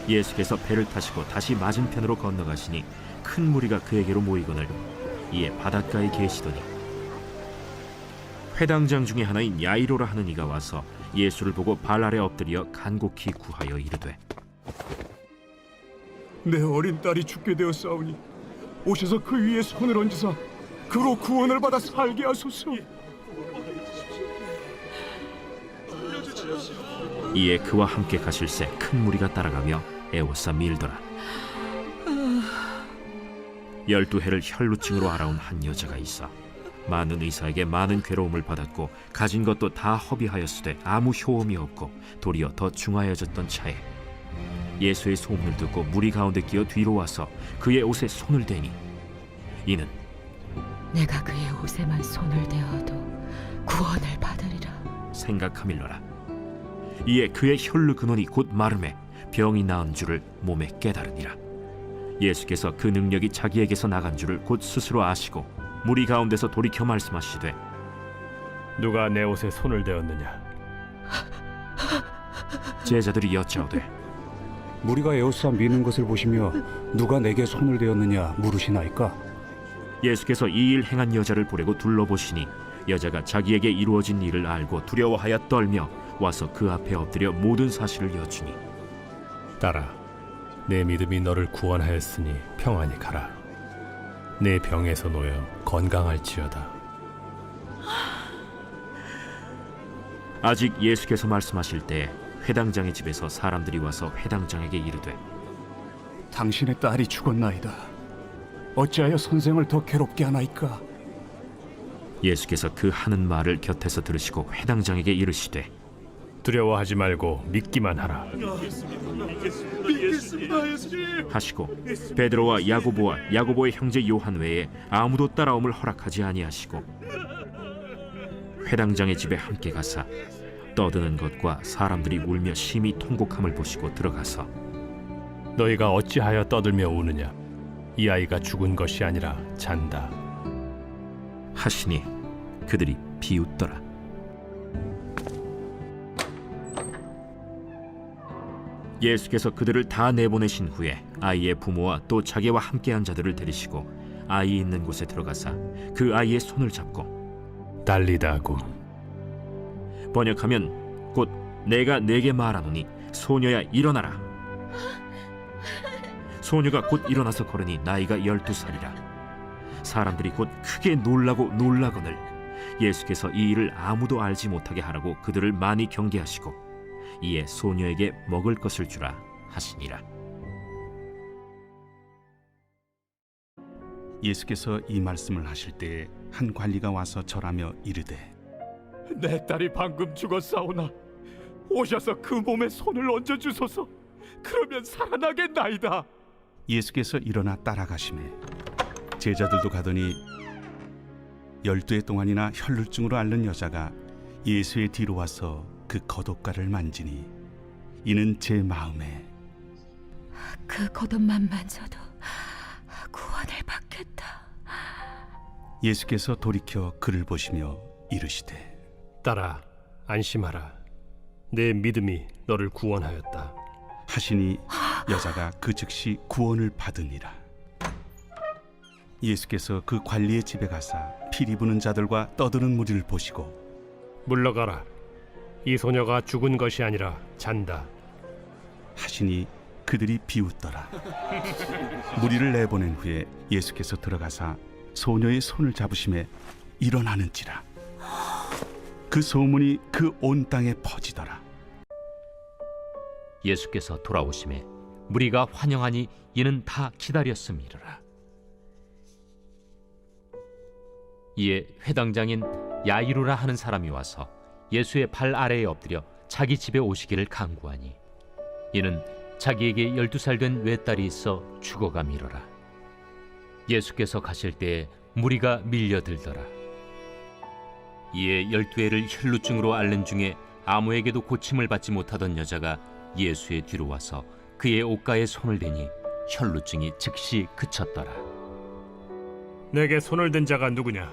예수께서 배를 타시고 다시 맞은편으로 건너가시니 큰 무리가 그에게로 모이거늘 이에 바닷가에 계시더니 회당장 중에 하나인 야이로라 하는 이가 와서 예수를 보고 발 아래 엎드려 간곡히 구하여 이르되 내 어린 딸이 죽게 되었사오니 오셔서 그 위에 손을 얹으사 그로 구원을 받아 살게 하소서. 이에 그와 함께 가실새 큰 무리가 따라가며 애워싸 밀더라. 12해를 혈루증으로 앓아온 한 여자가 있어 많은 의사에게 많은 괴로움을 받았고 가진 것도 다 허비하였으되 아무 효험이 없고 도리어 더 중하여졌던 차에 예수의 소문을 듣고 무리 가운데 끼어 뒤로 와서 그의 옷에 손을 대니 이는 내가 그의 옷에만 손을 대어도 구원을 받으리라 생각하밀러라. 이에 그의 혈루 근원이 곧 마름에 병이 나은 줄을 몸에 깨달으니라. 예수께서 그 능력이 자기에게서 나간 줄을 곧 스스로 아시고 무리 가운데서 돌이켜 말씀하시되 누가 내 옷에 손을 대었느냐? 제자들이 여짜오되 무리가 에워싸 미는 것을 보시며 누가 내게 손을 대었느냐 물으시나이까? 예수께서 이 일 행한 여자를 보려고 둘러보시니 여자가 자기에게 이루어진 일을 알고 두려워하여 떨며 와서 그 앞에 엎드려 모든 사실을 여쭈니 딸아, 내 믿음이 너를 구원하였으니 평안히 가라. 내 병에서 놓여 건강할지어다. 아직 예수께서 말씀하실 때에 회당장의 집에서 사람들이 와서 회당장에게 이르되 당신의 딸이 죽었나이다. 어찌하여 선생을 더 괴롭게 하나이까? 예수께서 그 하는 말을 곁에서 들으시고 회당장에게 이르시되 두려워하지 말고 믿기만 하라. 하시고 베드로와 야고보와 야고보의 형제 요한 외에 아무도 따라옴을 허락하지 아니하시고 회당장의 집에 함께 가사 떠드는 것과 사람들이 울며 심히 통곡함을 보시고 들어가서 너희가 어찌하여 떠들며 우느냐? 이 아이가 죽은 것이 아니라 잔다. 하시니 그들이 비웃더라. 예수께서 그들을 다 내보내신 후에 아이의 부모와 또 자기와 함께한 자들을 데리시고 아이 있는 곳에 들어가사 그 아이의 손을 잡고 달리다구. 번역하면 곧 내가 네게 말하노니 소녀야 일어나라. 소녀가 곧 일어나서 걸으니 나이가 12살이라. 사람들이 곧 크게 놀라고 놀라거늘 예수께서 이 일을 아무도 알지 못하게 하라고 그들을 많이 경계하시고 이에 소녀에게 먹을 것을 주라 하시니라. 예수께서 이 말씀을 하실 때에 한 관리가 와서 절하며 이르되 내 딸이 방금 죽었사오나 오셔서 그 몸에 손을 얹어 주소서. 그러면 살아나겠나이다. 예수께서 일어나 따라가시매 제자들도 가더니 12해 동안이나 혈루증으로 앓는 여자가 예수의 뒤로 와서 그 겉옷가를 만지니 이는 제 마음에 그 겉옷만 만져도 구원을 받겠다. 예수께서 돌이켜 그를 보시며 이르시되 딸아, 안심하라. 내 믿음이 너를 구원하였다. 하시니 여자가 그 즉시 구원을 받으니라. 예수께서 그 관리의 집에 가사 피리 부는 자들과 떠드는 무리를 보시고 물러가라. 이 소녀가 죽은 것이 아니라 잔다. 하시니 그들이 비웃더라. 무리를 내보낸 후에 예수께서 들어가사 소녀의 손을 잡으심에 일어나는지라. 그 소문이 그 온 땅에 퍼지더라. 예수께서 돌아오심에 무리가 환영하니 이는 다 기다렸음이라. 이에 회당장인 야이루라 하는 사람이 와서 예수의 발 아래에 엎드려 자기 집에 오시기를 간구하니 이는 자기에게 12살 된 외딸이 있어 죽어가미러라. 예수께서 가실 때에 무리가 밀려들더라. 이에 12해를 혈루증으로 앓는 중에 아무에게도 고침을 받지 못하던 여자가 예수의 뒤로 와서 그의 옷가에 손을 대니 혈루증이 즉시 그쳤더라. 내게 손을 댄 자가 누구냐?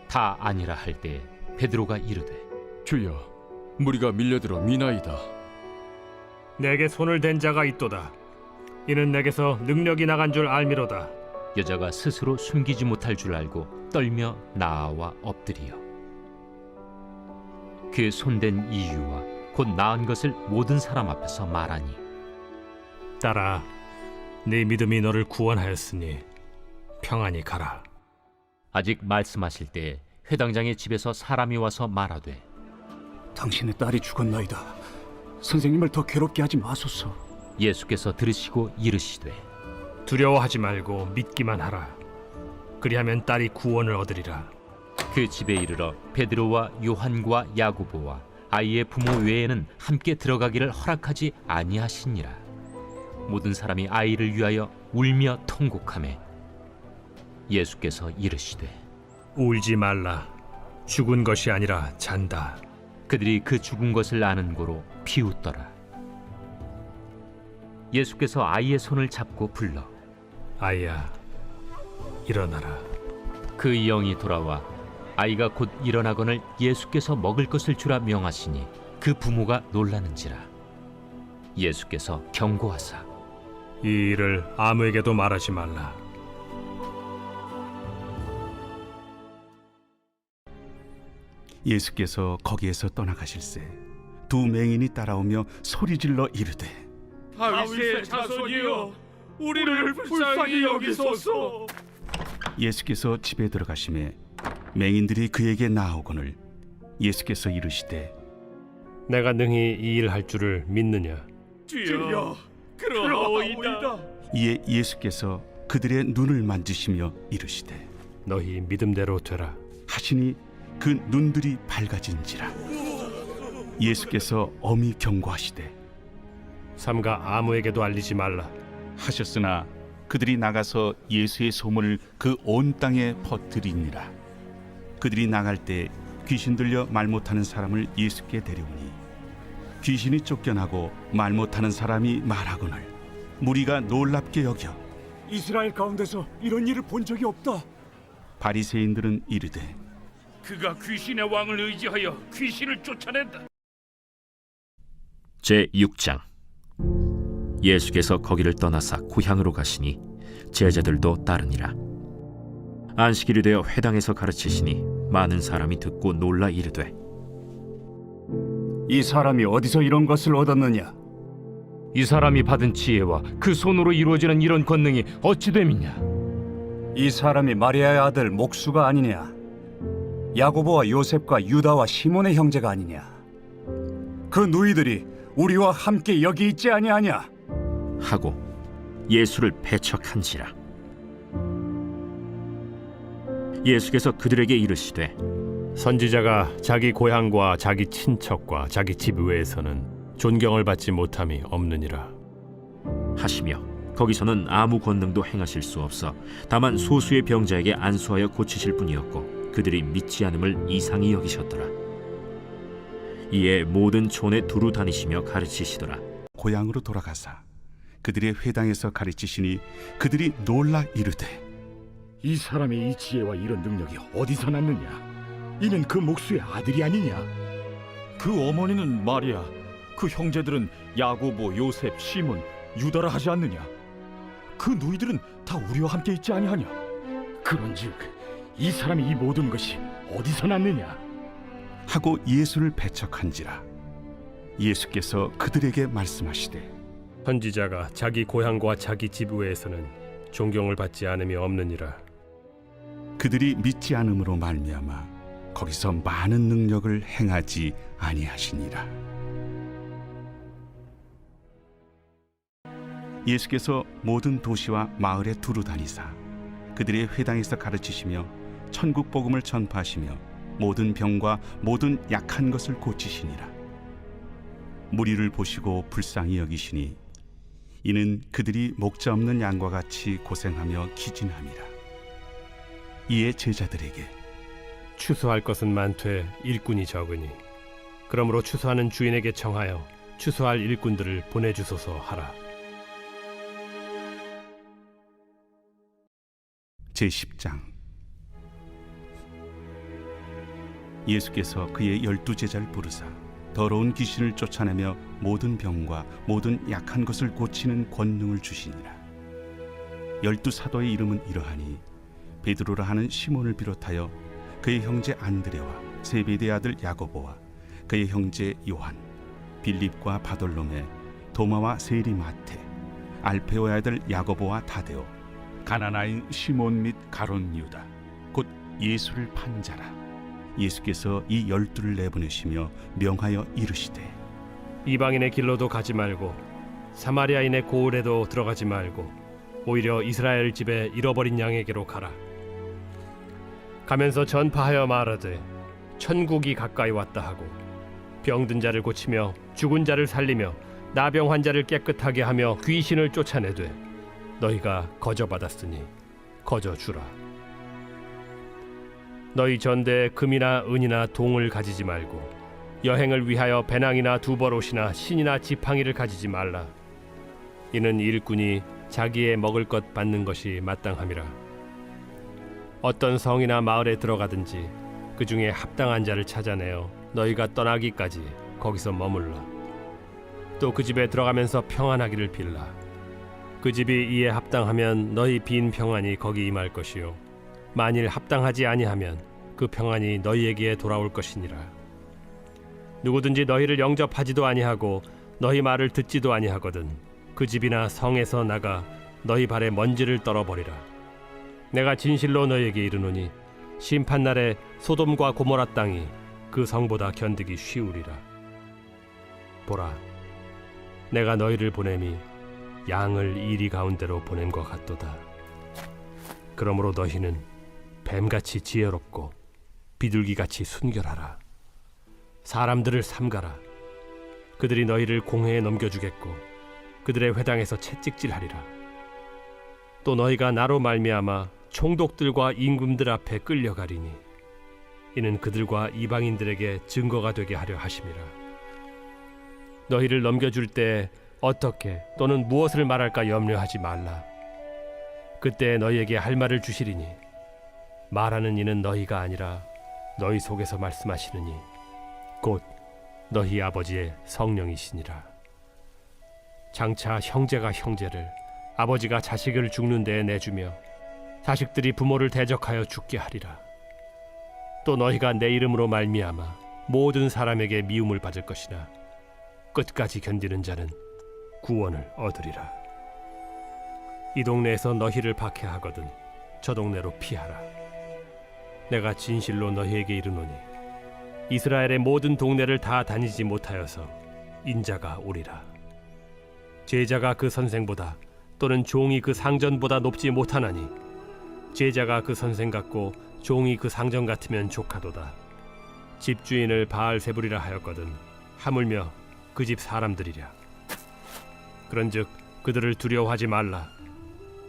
다 아니라 할 때 베드로가 이르되 주여, 무리가 밀려들어 미나이다. 내게 손을 댄 자가 있도다. 이는 내게서 능력이 나간 줄 알미로다. 여자가 스스로 숨기지 못할 줄 알고 떨며 나아와 엎드리어 그 손댄 이유와 곧 나은 것을 모든 사람 앞에서 말하니 딸아, 네 믿음이 너를 구원하였으니 평안히 가라. 아직 말씀하실 때에 회당장의 집에서 사람이 와서 말하되 당신의 딸이 죽었나이다. 선생님을 더 괴롭게 하지 마소서. 예수께서 들으시고 이르시되 두려워하지 말고 믿기만 하라. 그리하면 딸이 구원을 얻으리라. 그 집에 이르러 베드로와 요한과 야고보와 아이의 부모 외에는 함께 들어가기를 허락하지 아니하시니라. 모든 사람이 아이를 위하여 울며 통곡하매 예수께서 이르시되 울지 말라. 죽은 것이 아니라 잔다. 그들이 그 죽은 것을 아는 고로 비웃더라. 예수께서 아이의 손을 잡고 불러 아이야, 일어나라. 그 영이 돌아와 아이가 곧 일어나거늘 예수께서 먹을 것을 주라 명하시니 그 부모가 놀라는지라. 예수께서 경고하사 이 일을 아무에게도 말하지 말라. 예수께서 거기에서 떠나가실새 두 맹인이 따라오며 소리질러 이르되 다윗의 자손이여 우리를 불쌍히 여기소서. 예수께서 집에 들어가심에 맹인들이 그에게 나아오거늘 예수께서 이르시되 내가 능히 이 일 할 줄을 믿느냐? 주여 그러하오이다. 이에 예수께서 그들의 눈을 만지시며 이르시되 너희 믿음대로 되라. 하시니 그 눈들이 밝아진지라. 예수께서 엄히 경고하시되 삼가 아무에게도 알리지 말라. 하셨으나 그들이 나가서 예수의 소문을 그 온 땅에 퍼뜨리니라. 그들이 나갈 때 귀신 들려 말 못하는 사람을 예수께 데려오니 귀신이 쫓겨나고 말 못하는 사람이 말하거늘 무리가 놀랍게 여겨 이스라엘 가운데서 이런 일을 본 적이 없다. 바리새인들은 이르되 그가 귀신의 왕을 의지하여 귀신을 쫓아낸다. 제6장. 예수께서 거기를 떠나사 고향으로 가시니 제자들도 따르니라. 안식일이 되어 회당에서 가르치시니 많은 사람이 듣고 놀라 이르되 이 사람이 어디서 이런 것을 얻었느냐? 이 사람이 받은 지혜와 그 손으로 이루어지는 이런 권능이 어찌 됨이냐? 이 사람이 마리아의 아들 목수가 아니냐? 야고보와 요셉과 유다와 시몬의 형제가 아니냐? 그 누이들이 우리와 함께 여기 있지 아니하냐? 하고 예수를 배척한지라. 예수께서 그들에게 이르시되 선지자가 자기 고향과 자기 친척과 자기 집 외에서는 존경을 받지 못함이 없느니라. 하시며 거기서는 아무 권능도 행하실 수 없어 다만 소수의 병자에게 안수하여 고치실 뿐이었고 그들이 믿지 않음을 이상히 여기셨더라. 이에 모든 촌에 두루 다니시며 가르치시더라. 고향으로 돌아가사 그들의 회당에서 가르치시니 그들이 놀라 이르되 이 사람의 이 지혜와 이런 능력이 어디서 났느냐? 이는 그 목수의 아들이 아니냐? 그 어머니는 마리아, 그 형제들은 야고보, 요셉, 시몬, 유다라 하지 않느냐? 그 누이들은 다 우리와 함께 있지 아니하냐? 그런즉 이 사람이 이 모든 것이 어디서 났느냐? 하고 예수를 배척한지라. 예수께서 그들에게 말씀하시되 선지자가 자기 고향과 자기 집 외에서는 존경을 받지 않음이 없느니라. 그들이 믿지 않음으로 말미암아 거기서 많은 능력을 행하지 아니하시니라. 예수께서 모든 도시와 마을에 두루 다니사 그들의 회당에서 가르치시며 천국 복음을 전파하시며 모든 병과 모든 약한 것을 고치시니라. 무리를 보시고 불쌍히 여기시니 이는 그들이 목자 없는 양과 같이 고생하며 기진함이라. 이에 제자들에게 추수할 것은 많되 일꾼이 적으니 그러므로 추수하는 주인에게 청하여 추수할 일꾼들을 보내주소서 하라. 제10장. 예수께서 그의 12 제자를 부르사 더러운 귀신을 쫓아내며 모든 병과 모든 약한 것을 고치는 권능을 주시니라. 12 사도의 이름은 이러하니 베드로라 하는 시몬을 비롯하여 그의 형제 안드레와 세베대의 아들 야고보와 그의 형제 요한, 빌립과 바돌로메, 도마와 세리 마테, 알페오의 아들 야고보와 다데오, 가나나인 시몬 및 가론 유다, 곧 예수를 판 자라. 예수께서 이 12를 내보내시며 명하여 이르시되 이방인의 길로도 가지 말고 사마리아인의 고을에도 들어가지 말고 오히려 이스라엘 집에 잃어버린 양에게로 가라. 가면서 전파하여 말하되 천국이 가까이 왔다 하고 병든 자를 고치며 죽은 자를 살리며 나병 환자를 깨끗하게 하며 귀신을 쫓아내되 너희가 거저받았으니 거저주라. 너희 전대에 금이나 은이나 동을 가지지 말고 여행을 위하여 배낭이나 두벌옷이나 신이나 지팡이를 가지지 말라. 이는 일꾼이 자기의 먹을 것 받는 것이 마땅함이라. 어떤 성이나 마을에 들어가든지 그 중에 합당한 자를 찾아내어 너희가 떠나기까지 거기서 머물러. 또 그 집에 들어가면서 평안하기를 빌라. 그 집이 이에 합당하면 너희 빈 평안이 거기 임할 것이요 만일 합당하지 아니하면 그 평안이 너희에게 돌아올 것이니라. 누구든지 너희를 영접하지도 아니하고 너희 말을 듣지도 아니하거든 그 집이나 성에서 나가 너희 발에 먼지를 떨어버리라. 내가 진실로 너희에게 이르노니 심판날에 소돔과 고모라 땅이 그 성보다 견디기 쉬우리라. 보라, 내가 너희를 보냄이 양을 이리 가운데로 보냄과 같도다. 그러므로 너희는 뱀같이 지혜롭고 비둘기같이 순결하라. 사람들을 삼가라. 그들이 너희를 공회에 넘겨주겠고 그들의 회당에서 채찍질하리라. 또 너희가 나로 말미암아 총독들과 임금들 앞에 끌려가리니 이는 그들과 이방인들에게 증거가 되게 하려 하심이라. 너희를 넘겨줄 때 어떻게 또는 무엇을 말할까 염려하지 말라. 그때 너희에게 할 말을 주시리니 말하는 이는 너희가 아니라 너희 속에서 말씀하시느니 곧 너희 아버지의 성령이시니라. 장차 형제가 형제를 아버지가 자식을 죽는 데에 내주며 자식들이 부모를 대적하여 죽게 하리라. 또 너희가 내 이름으로 말미암아 모든 사람에게 미움을 받을 것이나 끝까지 견디는 자는 구원을 얻으리라. 이 동네에서 너희를 박해하거든 저 동네로 피하라. 내가 진실로 너희에게 이르노니 이스라엘의 모든 동네를 다 다니지 못하여서 인자가 오리라. 제자가 그 선생보다 또는 종이 그 상전보다 높지 못하나니 제자가 그 선생 같고 종이 그 상전 같으면 족하도다. 집주인을 바알세불이라 하였거든 하물며 그 집 사람들이랴. 그런즉 그들을 두려워하지 말라.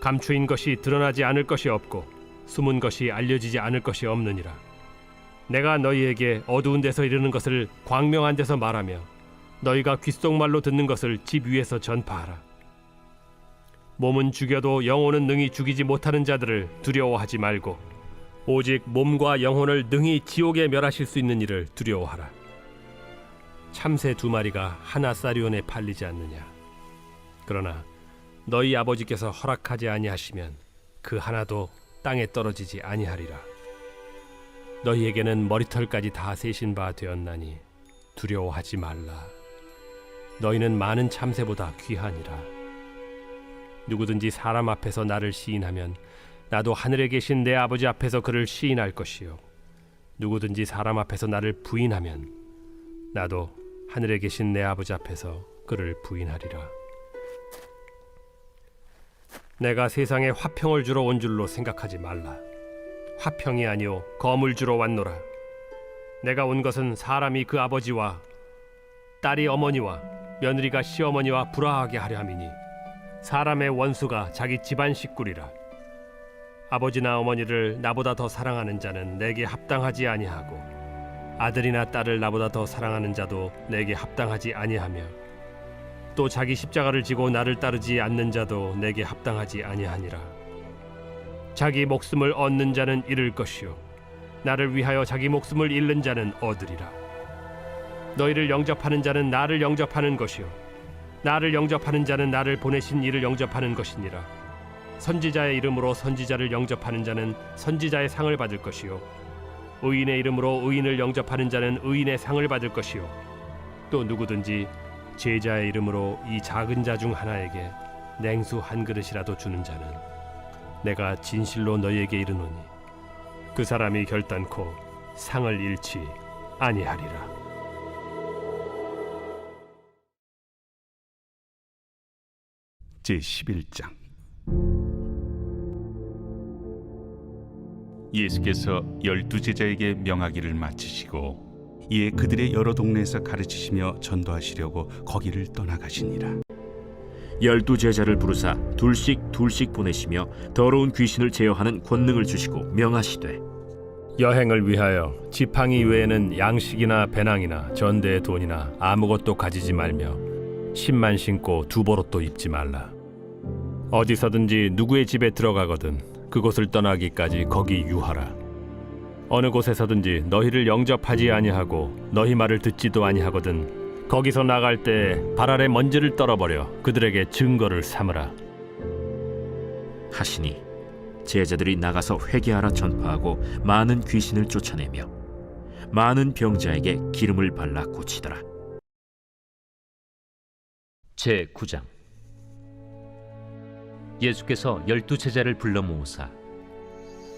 감추인 것이 드러나지 않을 것이 없고 숨은 것이 알려지지 않을 것이 없느니라. 내가 너희에게 어두운 데서 이르는 것을 광명한 데서 말하며 너희가 귓속말로 듣는 것을 집 위에서 전파하라. 몸은 죽여도 영혼은 능히 죽이지 못하는 자들을 두려워하지 말고 오직 몸과 영혼을 능히 지옥에 멸하실 수 있는 이를 두려워하라. 참새 2마리가 하나 사리온에 팔리지 않느냐. 그러나 너희 아버지께서 허락하지 아니하시면 그 하나도 땅에 떨어지지 아니하리라. 너희에게는 머리털까지 다 세신 바 되었나니 두려워하지 말라. 너희는 많은 참새보다 귀하니라. 누구든지 사람 앞에서 나를 시인하면 나도 하늘에 계신 내 아버지 앞에서 그를 시인할 것이요 누구든지 사람 앞에서 나를 부인하면 나도 하늘에 계신 내 아버지 앞에서 그를 부인하리라. 내가 세상에 화평을 주러 온 줄로 생각하지 말라. 화평이 아니요 검을 주러 왔노라. 내가 온 것은 사람이 그 아버지와 딸이 어머니와 며느리가 시어머니와 불화하게 하려 함이니 사람의 원수가 자기 집안 식구리라. 아버지나 어머니를 나보다 더 사랑하는 자는 내게 합당하지 아니하고 아들이나 딸을 나보다 더 사랑하는 자도 내게 합당하지 아니하며 또 자기 십자가를 지고 나를 따르지 않는 자도 내게 합당하지 아니하니라. 자기 목숨을 얻는 자는 잃을 것이요 나를 위하여 자기 목숨을 잃는 자는 얻으리라. 너희를 영접하는 자는 나를 영접하는 것이요 나를 영접하는 자는 나를 보내신 이를 영접하는 것이니라. 선지자의 이름으로 선지자를 영접하는 자는 선지자의 상을 받을 것이요 의인의 이름으로 의인을 영접하는 자는 의인의 상을 받을 것이요 또 누구든지 제자의 이름으로 이 작은 자 중 하나에게 냉수 한 그릇이라도 주는 자는 내가 진실로 너희에게 이르노니 그 사람이 결단코 상을 잃지 아니하리라. 제11장. 예수께서 12제자에게 명하기를 마치시고 이에 그들의 여러 동네에서 가르치시며 전도하시려고 거기를 떠나가시니라. 12제자를 부르사 둘씩 보내시며 더러운 귀신을 제어하는 권능을 주시고 명하시되 여행을 위하여 지팡이 외에는 양식이나 배낭이나 전대의 돈이나 아무것도 가지지 말며 신만 신고 두보롯도 입지 말라. 어디서든지 누구의 집에 들어가거든 그곳을 떠나기까지 거기 유하라. 어느 곳에서든지 너희를 영접하지 아니하고 너희 말을 듣지도 아니하거든 거기서 나갈 때 발 아래 먼지를 떨어버려 그들에게 증거를 삼으라. 하시니 제자들이 나가서 회개하라 전파하고 많은 귀신을 쫓아내며 많은 병자에게 기름을 발라 고치더라. 제9장. 예수께서 12제자를 불러 모으사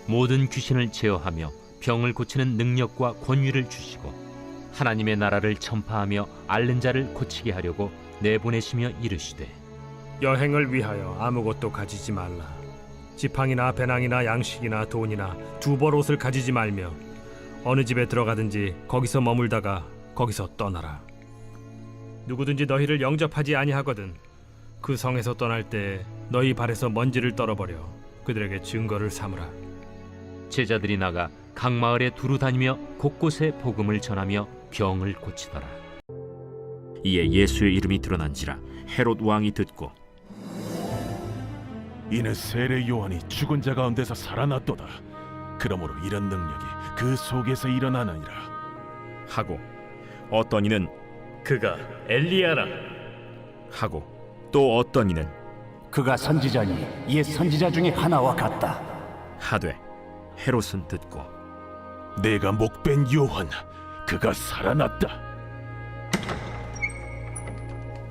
모든 귀신을 제어하며 병을 고치는 능력과 권위를 주시고 하나님의 나라를 전파하며 앓는 자를 고치게 하려고 내보내시며 이르시되 여행을 위하여 아무것도 가지지 말라. 지팡이나 배낭이나 양식이나 돈이나 두벌 옷을 가지지 말며 어느 집에 들어가든지 거기서 머물다가 거기서 떠나라. 누구든지 너희를 영접하지 아니하거든 그 성에서 떠날 때 너희 발에서 먼지를 떨어버려 그들에게 증거를 삼으라. 제자들이 나가 각 마을에 두루 다니며 곳곳에 복음을 전하며 병을 고치더라. 이에 예수의 이름이 드러난지라 헤롯 왕이 듣고 이는 세례 요한이 죽은 자 가운데서 살아났도다. 그러므로 이런 능력이 그 속에서 일어나느니라 하고 어떤 이는 그가 엘리야라 하고 또 어떤 이는 그가 선지자니 옛 선지자 중에 하나와 같다. 하되 헤롯은 듣고 내가 목벤 요한 그가 살아났다.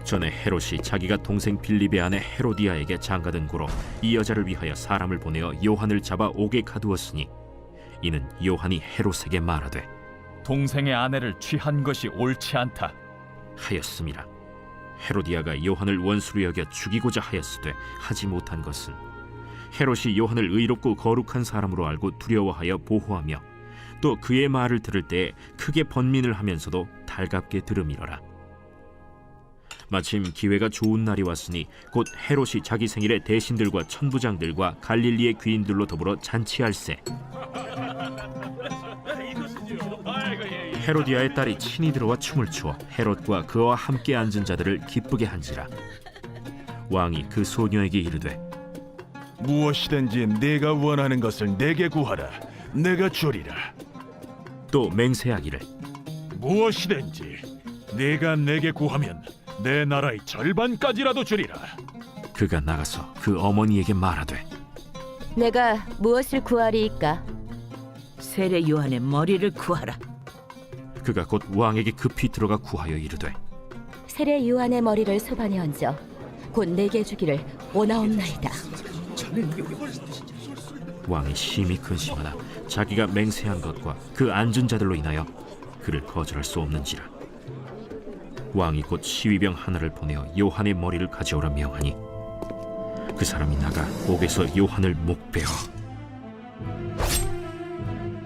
전에 헤롯이 자기가 동생 빌립의 아내 헤로디아에게 장가든 고로 이 여자를 위하여 사람을 보내어 요한을 잡아 옥에 가두었으니 이는 요한이 헤롯에게 말하되 동생의 아내를 취한 것이 옳지 않다 하였음이라. 헤로디아가 요한을 원수로 여겨 죽이고자 하였으되 하지 못한 것은 헤롯이 요한을 의롭고 거룩한 사람으로 알고 두려워하여 보호하며 또 그의 말을 들을 때에 크게 번민을 하면서도 달갑게 들음이러라. 마침 기회가 좋은 날이 왔으니 곧 헤롯이 자기 생일에 대신들과 천부장들과 갈릴리의 귀인들로 더불어 잔치할세. 헤로디아의 딸이 친히 들어와 춤을 추어 헤롯과 그와 함께 앉은 자들을 기쁘게 한지라. 왕이 그 소녀에게 이르되 무엇이든지 내가 원하는 것을 내게 구하라. 내가 주리라. 또 맹세하기를 무엇이든지 내가 내게 구하면 내 나라의 절반까지라도 주리라. 그가 나가서 그 어머니에게 말하되 내가 무엇을 구하리이까? 세례 요한의 머리를 구하라. 그가 곧 왕에게 급히 들어가 구하여 이르되 세례 요한의 머리를 소반에 얹어 곧 내게 주기를 원하옵나이다. 왕이 심히 근심하나 자기가 맹세한 것과 그 앉은 자들로 인하여 그를 거절할 수 없는지라. 왕이 곧 시위병 하나를 보내어 요한의 머리를 가져오라 명하니 그 사람이 나가 옥에서 요한을 목베어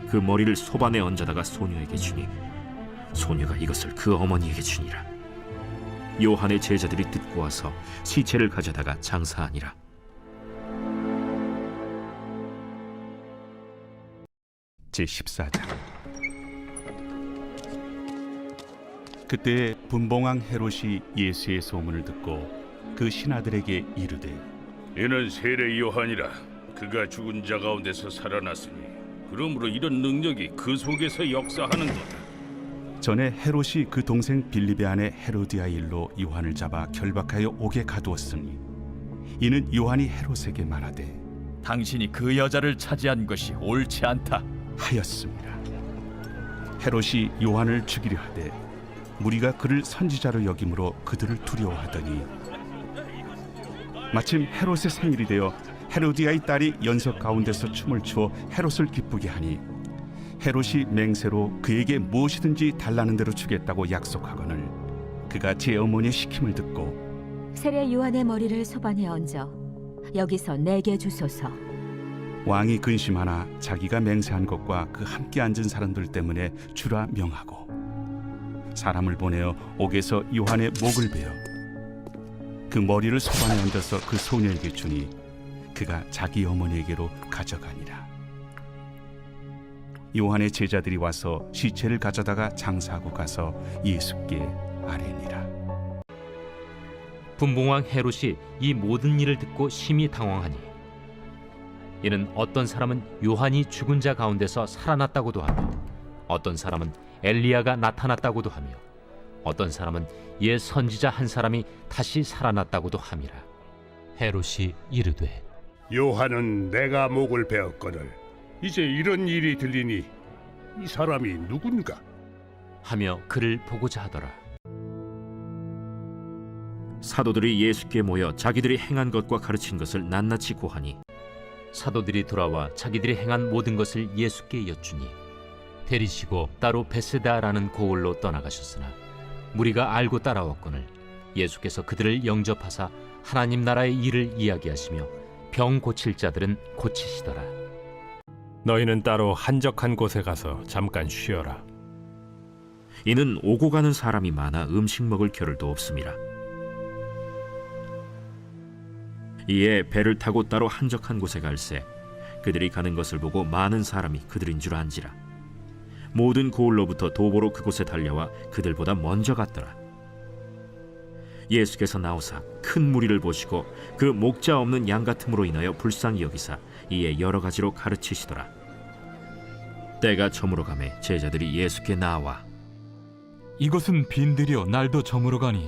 그 머리를 소반에 얹어다가 소녀에게 주니 소녀가 이것을 그 어머니에게 주니라. 요한의 제자들이 듣고 와서 시체를 가져다가 장사하니라. 제14장. 그때 분봉왕 헤롯이 예수의 소문을 듣고 그 신하들에게 이르되 이는 세례 요한이라. 그가 죽은 자 가운데서 살아났으니 그러므로 이런 능력이 그 속에서 역사하는도다. 전에 헤롯이 그 동생 빌립의 아내 헤로디아 일로 요한을 잡아 결박하여 옥에 가두었으니 이는 요한이 헤롯에게 말하되 당신이 그 여자를 차지한 것이 옳지 않다 하였습니다. 헤롯이 요한을 죽이려 하되 무리가 그를 선지자로 여김으로 그들을 두려워하더니 마침 헤롯의 생일이 되어 헤로디아의 딸이 연석 가운데서 춤을 추어 헤롯을 기쁘게 하니 헤롯이 맹세로 그에게 무엇이든지 달라는 대로 주겠다고 약속하거늘 그가 제 어머니의 시킴을 듣고 세례 요한의 머리를 소반에 얹어 여기서 내게 주소서. 왕이 근심하나 자기가 맹세한 것과 그 함께 앉은 사람들 때문에 주라 명하고 사람을 보내어 옥에서 요한의 목을 베어 그 머리를 소반에 얹어서 그 소녀에게 주니 그가 자기 어머니에게로 가져가니라. 요한의 제자들이 와서 시체를 가져다가 장사하고 가서 예수께 아뢰니라. 분봉왕 헤롯이 이 모든 일을 듣고 심히 당황하니 이는 어떤 사람은 요한이 죽은 자 가운데서 살아났다고도 하며 어떤 사람은 엘리야가 나타났다고도 하며 어떤 사람은 옛 선지자 한 사람이 다시 살아났다고도 함이라. 헤롯이 이르되 요한은 내가 목을 베었거늘 이제 이런 일이 들리니 이 사람이 누군가? 하며 그를 보고자 하더라. 사도들이 예수께 모여 자기들이 행한 것과 가르친 것을 낱낱이 고하니 사도들이 돌아와 자기들이 행한 모든 것을 예수께 여쭈니 데리시고 따로 베세다라는 고을로 떠나가셨으나 무리가 알고 따라왔거늘 예수께서 그들을 영접하사 하나님 나라의 일을 이야기하시며 병 고칠 자들은 고치시더라. 너희는 따로 한적한 곳에 가서 잠깐 쉬어라. 이는 오고 가는 사람이 많아 음식 먹을 겨를도 없음이라. 이에 배를 타고 따로 한적한 곳에 갈새 그들이 가는 것을 보고 많은 사람이 그들인 줄 안지라. 모든 고을로부터 도보로 그곳에 달려와 그들보다 먼저 갔더라. 예수께서 나오사 큰 무리를 보시고 그 목자 없는 양 같음으로 인하여 불쌍히 여기사 이에 여러 가지로 가르치시더라. 때가 저물어 가매 제자들이 예수께 나와 이것은 빈들이여 날도 저물어 가니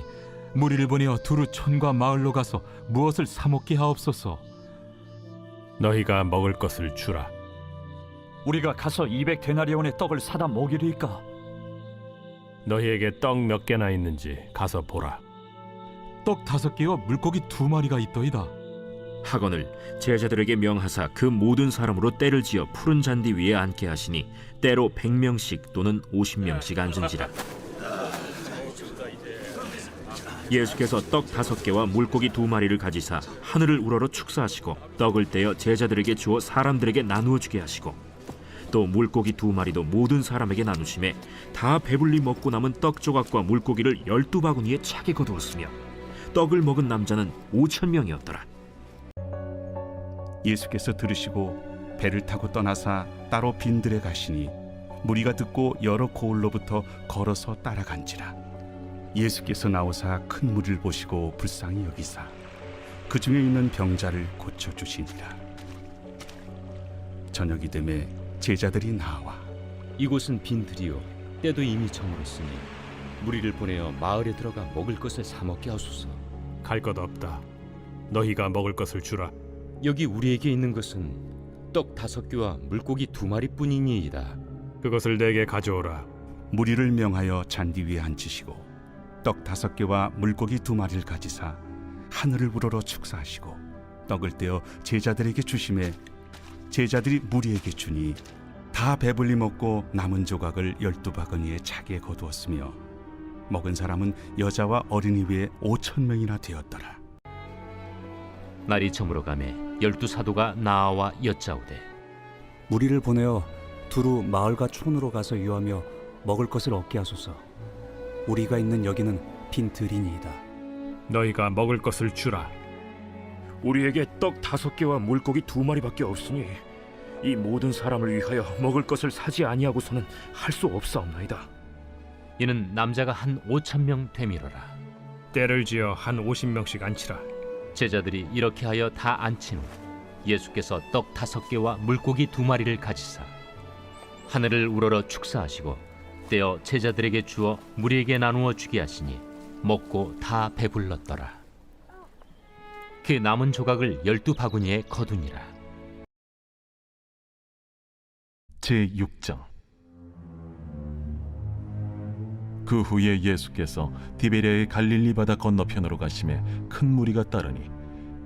무리를 보내어 두루 촌과 마을로 가서 무엇을 사 먹게 하옵소서. 너희가 먹을 것을 주라. 우리가 가서 200데나리온의 떡을 사다 먹이리까? 너희에게 떡 몇 개나 있는지 가서 보라. 떡 5개와 물고기 2마리가 있더이다. 하거늘 제자들에게 명하사 그 모든 사람으로 때를 지어 푸른 잔디 위에 앉게 하시니 때로 100명씩 또는 50명씩 앉은지라. 예수께서 떡 5개와 물고기 2마리를 가지사 하늘을 우러러 축사하시고 떡을 떼어 제자들에게 주어 사람들에게 나누어 주게 하시고 또 물고기 2마리도 모든 사람에게 나누심에 다 배불리 먹고 남은 떡 조각과 물고기를 12바구니에 차게 거두었으며 떡을 먹은 남자는 5,000명이었더라. 예수께서 들으시고 배를 타고 떠나사 따로 빈들에 가시니 무리가 듣고 여러 고을로부터 걸어서 따라간지라. 예수께서 나오사 큰 무리를 보시고 불쌍히 여기사 그 중에 있는 병자를 고쳐주시니라. 저녁이 되매 제자들이 나와 이곳은 빈들이요 때도 이미 저물었으니 무리를 보내어 마을에 들어가 먹을 것을 사 먹게 하소서. 갈 것 없다. 너희가 먹을 것을 주라. 여기 우리에게 있는 것은 떡 5개와 물고기 2마리 뿐이니이다. 그것을 내게 가져오라. 무리를 명하여 잔디 위에 앉히시고 떡 5개와 물고기 2마리를 가지사 하늘을 우러러 축사하시고 떡을 떼어 제자들에게 주심에 제자들이 무리에게 주니 다 배불리 먹고 남은 조각을 12바구니에 차게 거두었으며 먹은 사람은 여자와 어린이 외에 5,000명이나 되었더라. 날이 저물어 가매 12사도가 나와 여짜오되 무리를 보내어 두루 마을과 촌으로 가서 유하며 먹을 것을 얻게 하소서. 우리가 있는 여기는 빈들이니이다. 너희가 먹을 것을 주라. 우리에게 떡 5개와 물고기 2마리밖에 없으니 이 모든 사람을 위하여 먹을 것을 사지 아니하고서는 할 수 없사옵나이다. 이는 남자가 한 5,000명 되밀어라. 때를 지어 한 50명씩 앉히라. 제자들이 이렇게 하여 다 앉힌 후 예수께서 떡 5개와 물고기 2마리를 가지사 하늘을 우러러 축사하시고 떼어 제자들에게 주어 무리에게 나누어 주게 하시니 먹고 다 배불렀더라. 그 남은 조각을 12바구니에 거두니라. 제6장. 그 후에 예수께서 디베랴의 갈릴리 바다 건너편으로 가심에 큰 무리가 따르니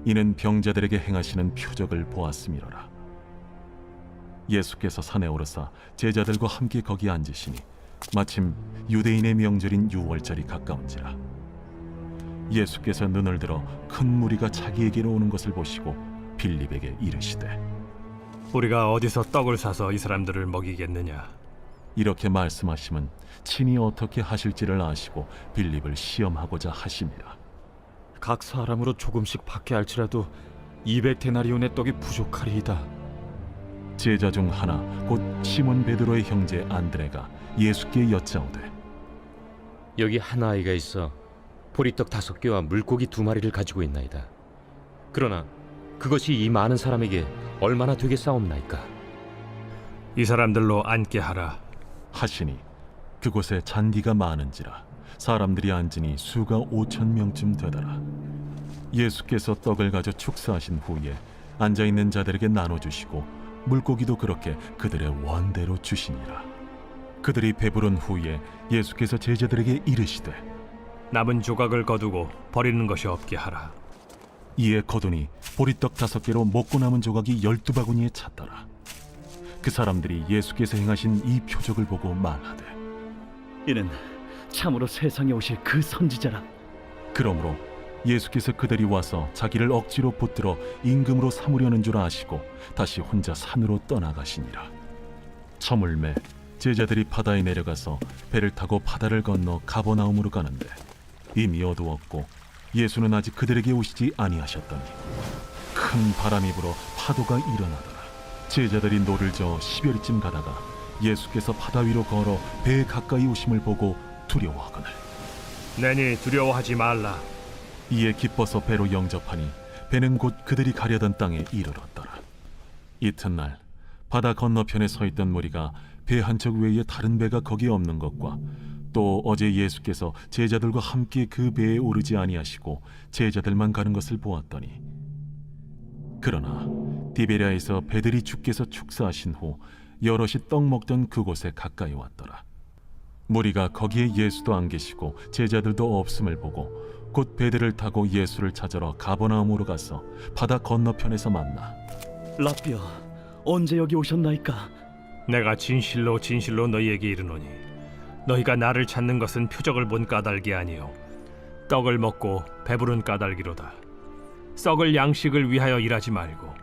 이는 병자들에게 행하시는 표적을 보았음이로라. 예수께서 산에 오르사 제자들과 함께 거기 앉으시니 마침 유대인의 명절인 유월절이 가까운지라. 예수께서 눈을 들어 큰 무리가 자기에게로 오는 것을 보시고 빌립에게 이르시되 우리가 어디서 떡을 사서 이 사람들을 먹이겠느냐? 이렇게 말씀하시면 친히 어떻게 하실지를 아시고 빌립을 시험하고자 하심이라. 각 사람으로 조금씩 받게 할지라도 200데나리온의 떡이 부족하리이다. 제자 중 하나 곧 시몬 베드로의 형제 안드레가 예수께 여짜오되 여기 한 아이가 있어 보리떡 5개와 물고기 2마리를 가지고 있나이다. 그러나 그것이 이 많은 사람에게 얼마나 되겠사옵나이까? 이 사람들로 앉게 하라. 하시니 그곳에 잔디가 많은지라 사람들이 앉으니 수가 5,000명쯤 되더라. 예수께서 떡을 가져 축사하신 후에 앉아있는 자들에게 나눠주시고 물고기도 그렇게 그들의 원대로 주시니라. 그들이 배부른 후에 예수께서 제자들에게 이르시되 남은 조각을 거두고 버리는 것이 없게 하라. 이에 거두니 보리떡 5개로 먹고 남은 조각이 12바구니에 찼더라. 그 사람들이 예수께서 행하신 이 표적을 보고 말하되 이는 참으로 세상에 오실 그 선지자라. 그러므로 예수께서 그들이 와서 자기를 억지로 붙들어 임금으로 삼으려는 줄 아시고 다시 혼자 산으로 떠나가시니라. 저물매 제자들이 바다에 내려가서 배를 타고 바다를 건너 가버나움으로 가는데 이미 어두웠고 예수는 아직 그들에게 오시지 아니하셨더니 큰 바람이 불어 파도가 일어나더라. 제자들이 노를 저어 10여리쯤 가다가 예수께서 바다 위로 걸어 배에 가까이 오심을 보고 두려워하거늘 내니 두려워하지 말라. 이에 기뻐서 배로 영접하니 배는 곧 그들이 가려던 땅에 이르렀더라. 이튿날 바다 건너편에 서 있던 무리가 배 한 척 외에 다른 배가 거기에 없는 것과 또 어제 예수께서 제자들과 함께 그 배에 오르지 아니하시고 제자들만 가는 것을 보았더니 그러나 디베랴에서 배들이 주께서 축사하신 후 여럿이 떡 먹던 그곳에 가까이 왔더라. 무리가 거기에 예수도 안 계시고 제자들도 없음을 보고 곧 배들을 타고 예수를 찾으러 가버나움으로 가서 바다 건너편에서 만나 라비어, 언제 여기 오셨나이까? 내가 진실로 진실로 너희에게 이르노니 너희가 나를 찾는 것은 표적을 본 까닭이 아니요 떡을 먹고 배부른 까닭이로다. 썩을 양식을 위하여 일하지 말고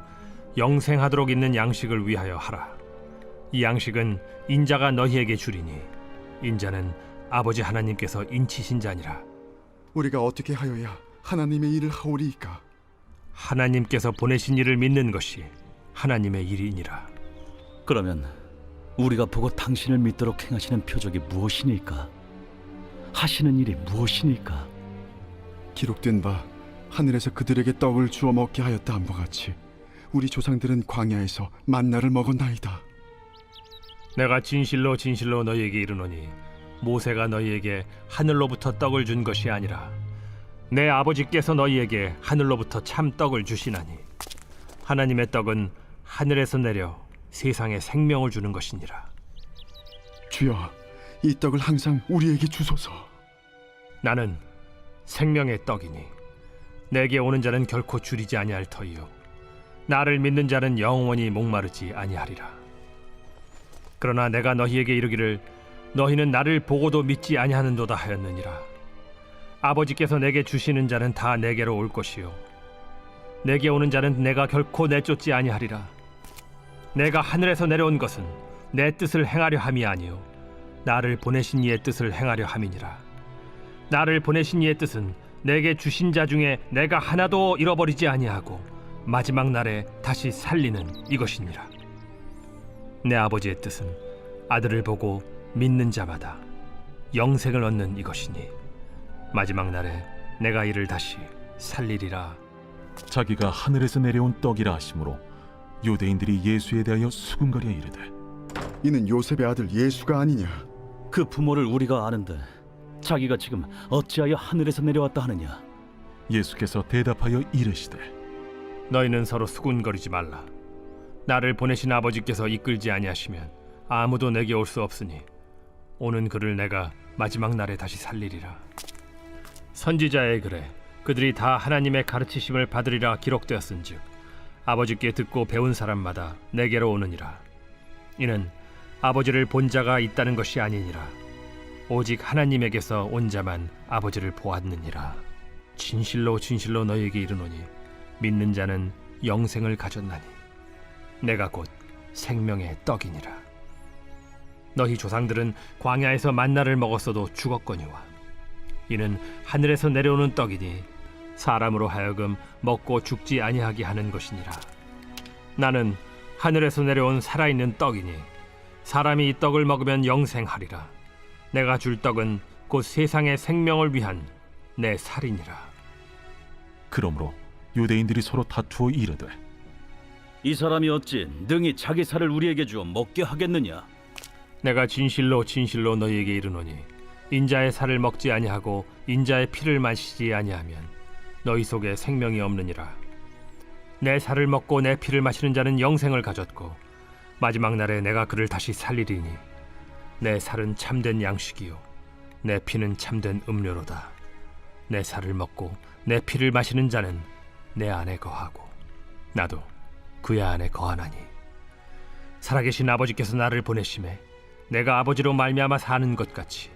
영생하도록 있는 양식을 위하여 하라. 이 양식은 인자가 너희에게 주리니 인자는 아버지 하나님께서 인치신 자니라. 우리가 어떻게 하여야 하나님의 일을 하오리이까? 하나님께서 보내신 이를 믿는 것이 하나님의 일이니라. 그러면 우리가 보고 당신을 믿도록 행하시는 표적이 무엇이니까? 하시는 일이 무엇이니까? 기록된 바 하늘에서 그들에게 떡을 주어 먹게 하였다 함과 같이 우리 조상들은 광야에서 만나를 먹었나이다. 내가 진실로 진실로 너희에게 이르노니 모세가 너희에게 하늘로부터 떡을 준 것이 아니라 내 아버지께서 너희에게 하늘로부터 참 떡을 주시나니 하나님의 떡은 하늘에서 내려 세상에 생명을 주는 것이니라. 주여, 이 떡을 항상 우리에게 주소서. 나는 생명의 떡이니 내게 오는 자는 결코 줄이지 아니할 터이요 나를 믿는 자는 영원히 목마르지 아니하리라. 그러나 내가 너희에게 이르기를 너희는 나를 보고도 믿지 아니하는도다 하였느니라. 아버지께서 내게 주시는 자는 다 내게로 올 것이요 내게 오는 자는 내가 결코 내쫓지 아니하리라. 내가 하늘에서 내려온 것은 내 뜻을 행하려 함이 아니요 나를 보내신 이의 뜻을 행하려 함이니라. 나를 보내신 이의 뜻은 내게 주신 자 중에 내가 하나도 잃어버리지 아니하고 마지막 날에 다시 살리는 이것이니라. 내 아버지의 뜻은 아들을 보고 믿는 자마다 영생을 얻는 이것이니 마지막 날에 내가 이를 다시 살리리라. 자기가 하늘에서 내려온 떡이라 하심으로 유대인들이 예수에 대하여 수군거려 이르되 이는 요셉의 아들 예수가 아니냐? 그 부모를 우리가 아는데 자기가 지금 어찌하여 하늘에서 내려왔다 하느냐? 예수께서 대답하여 이르시되 너희는 서로 수군거리지 말라. 나를 보내신 아버지께서 이끌지 아니하시면 아무도 내게 올 수 없으니 오는 그를 내가 마지막 날에 다시 살리리라. 선지자의 글에 그들이 다 하나님의 가르치심을 받으리라 기록되었은즉 아버지께 듣고 배운 사람마다 내게로 오느니라. 이는 아버지를 본 자가 있다는 것이 아니니라. 오직 하나님에게서 온 자만 아버지를 보았느니라. 진실로 진실로 너희에게 이르노니 믿는 자는 영생을 가졌나니 내가 곧 생명의 떡이니라. 너희 조상들은 광야에서 만나를 먹었어도 죽었거니와 이는 하늘에서 내려오는 떡이니 사람으로 하여금 먹고 죽지 아니하게 하는 것이니라. 나는 하늘에서 내려온 살아있는 떡이니 사람이 이 떡을 먹으면 영생하리라. 내가 줄 떡은 곧 세상의 생명을 위한 내 살이니라. 그러므로 유대인들이 서로 다투어 이르되 이 사람이 어찌 능히 자기 살을 우리에게 주어 먹게 하겠느냐? 내가 진실로 진실로 너희에게 이르노니 인자의 살을 먹지 아니하고 인자의 피를 마시지 아니하면 너희 속에 생명이 없느니라. 내 살을 먹고 내 피를 마시는 자는 영생을 가졌고 마지막 날에 내가 그를 다시 살리리니 내 살은 참된 양식이요 내 피는 참된 음료로다. 내 살을 먹고 내 피를 마시는 자는 내 안에 거하고 나도 그의 안에 거하나니 살아계신 아버지께서 나를 보내심에 내가 아버지로 말미암아 사는 것 같이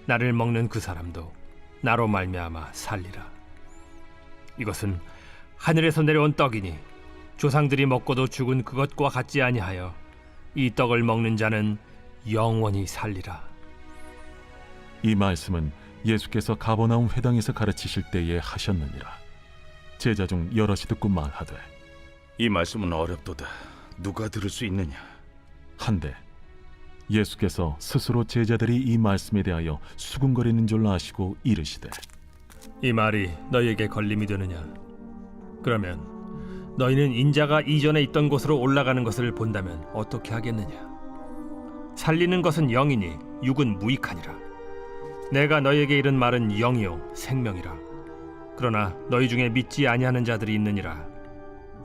나를 먹는 그 사람도 나로 말미암아 살리라. 이것은 하늘에서 내려온 떡이니 조상들이 먹고도 죽은 그것과 같지 아니하여 이 떡을 먹는 자는 영원히 살리라. 이 말씀은 예수께서 가버나움 회당에서 가르치실 때에 하셨느니라. 제자 중 여럿이 듣고 말하되 이 말씀은 어렵도다. 누가 들을 수 있느냐? 한데 예수께서 스스로 제자들이 이 말씀에 대하여 수군거리는 줄 아시고 이르시되 이 말이 너희에게 걸림이 되느냐? 그러면 너희는 인자가 이전에 있던 곳으로 올라가는 것을 본다면 어떻게 하겠느냐? 살리는 것은 영이니 육은 무익하니라. 내가 너희에게 이른 말은 영이요 생명이라. 그러나 너희 중에 믿지 아니하는 자들이 있느니라.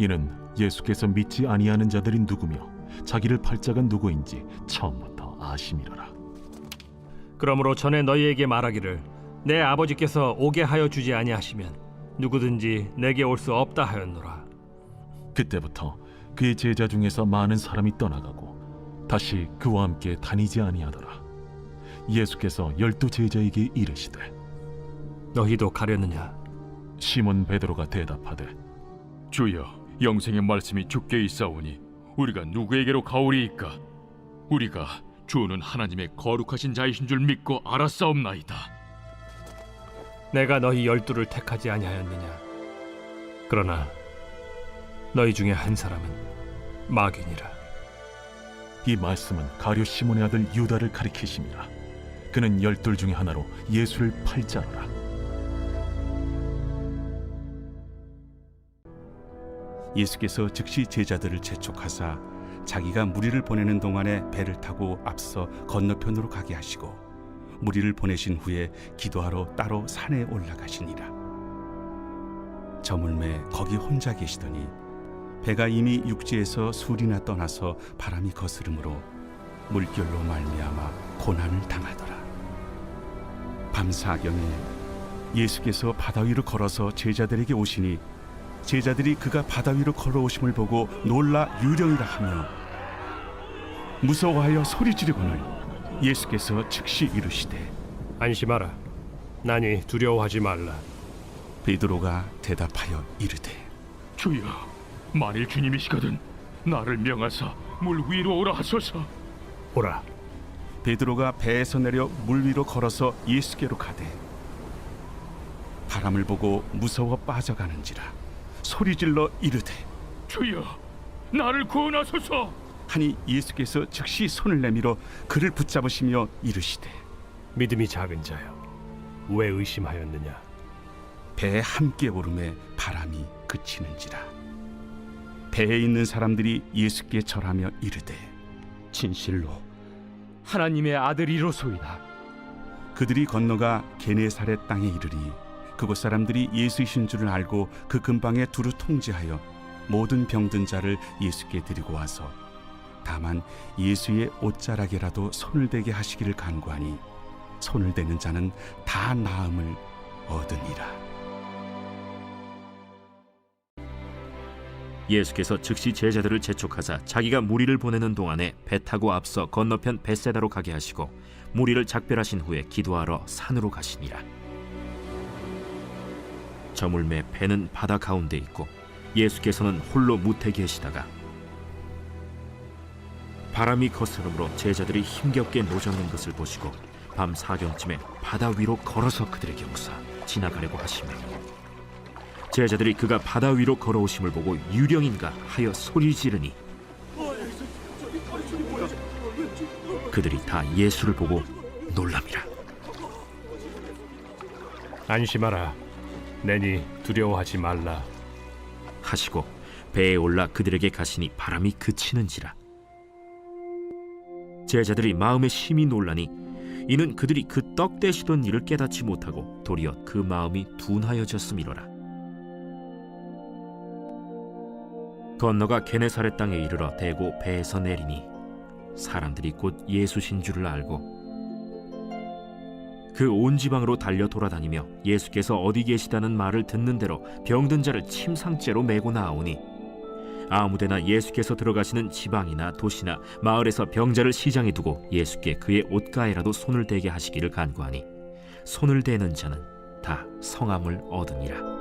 이는 예수께서 믿지 아니하는 자들이 누구며 자기를 팔 자가 누구인지 처음부터 아심이로라. 그러므로 전에 너희에게 말하기를 내 아버지께서 오게 하여 주지 아니하시면 누구든지 내게 올 수 없다 하였노라. 그때부터 그의 제자 중에서 많은 사람이 떠나가고 다시 그와 함께 다니지 아니하더라. 예수께서 12 제자에게 이르시되 너희도 가려느냐? 시몬 베드로가 대답하되 주여, 영생의 말씀이 주께 있사오니 우리가 누구에게로 가오리이까? 우리가 주는 하나님의 거룩하신 자이신 줄 믿고 알았사옵나이다. 내가 너희 12를 택하지 아니하였느냐? 그러나 너희 중에 한 사람은 마귀니라. 이 말씀은 가룟 시몬의 아들 유다를 가리키심이라. 그는 12 중에 하나로 예수를 팔 자로라. 예수께서 즉시 제자들을 재촉하사 자기가 무리를 보내는 동안에 배를 타고 앞서 건너편으로 가게 하시고 무리를 보내신 후에 기도하러 따로 산에 올라가시니라. 저물매 거기 혼자 계시더니 배가 이미 육지에서 술이나 떠나서 바람이 거스름으로 물결로 말미암아 고난을 당하더라. 밤사경에 예수께서 바다 위로 걸어서 제자들에게 오시니 제자들이 그가 바다 위로 걸어오심을 보고 놀라 유령이라 하며 무서워하여 소리 지르거늘 예수께서 즉시 이르시되 안심하라. 나니 두려워하지 말라. 베드로가 대답하여 이르되 주여, 만일 주님이시거든 나를 명하사 물 위로 오라 하소서. 오라. 베드로가 배에서 내려 물 위로 걸어서 예수께로 가되 바람을 보고 무서워 빠져가는지라 소리질러 이르되 주여, 나를 구원하소서. 하니 예수께서 즉시 손을 내밀어 그를 붙잡으시며 이르시되 믿음이 작은 자여, 왜 의심하였느냐? 배에 함께 오름에 바람이 그치는지라. 배에 있는 사람들이 예수께 절하며 이르되 진실로 하나님의 아들이로소이다. 그들이 건너가 게네사렛 땅에 이르리 그곳 사람들이 예수이신 줄을 알고 그 근방에 두루 통제하여 모든 병든 자를 예수께 데리고 와서 다만 예수의 옷자락에라도 손을 대게 하시기를 간구하니 손을 대는 자는 다 나음을 얻으니라. 예수께서 즉시 제자들을 재촉하사 자기가 무리를 보내는 동안에 배 타고 앞서 건너편 벳세다로 가게 하시고 무리를 작별하신 후에 기도하러 산으로 가시니라. 저물매 배는 바다 가운데 있고 예수께서는 홀로 무태 계시다가 바람이 거스름으로 제자들이 힘겹게 노젓는 것을 보시고 밤 사경쯤에 바다 위로 걸어서 그들에게 오사 지나가려고 하시며 제자들이 그가 바다 위로 걸어오심을 보고 유령인가 하여 소리 지르니 그들이 다 예수를 보고 놀랍니다. 안심하라. 내니 두려워하지 말라 하시고 배에 올라 그들에게 가시니 바람이 그치는지라. 제자들이 마음에 심히 놀라니 이는 그들이 그 떡 대시던 일을 깨닫지 못하고 도리어 그 마음이 둔하여졌음이로라. 건너가 게네사렛 땅에 이르러 대고 배에서 내리니 사람들이 곧 예수신 줄을 알고 그 온 지방으로 달려 돌아다니며 예수께서 어디 계시다는 말을 듣는 대로 병든 자를 침상째로 메고 나오니 아무데나 예수께서 들어가시는 지방이나 도시나 마을에서 병자를 시장에 두고 예수께 그의 옷가에라도 손을 대게 하시기를 간구하니 손을 대는 자는 다 성함을 얻으니라.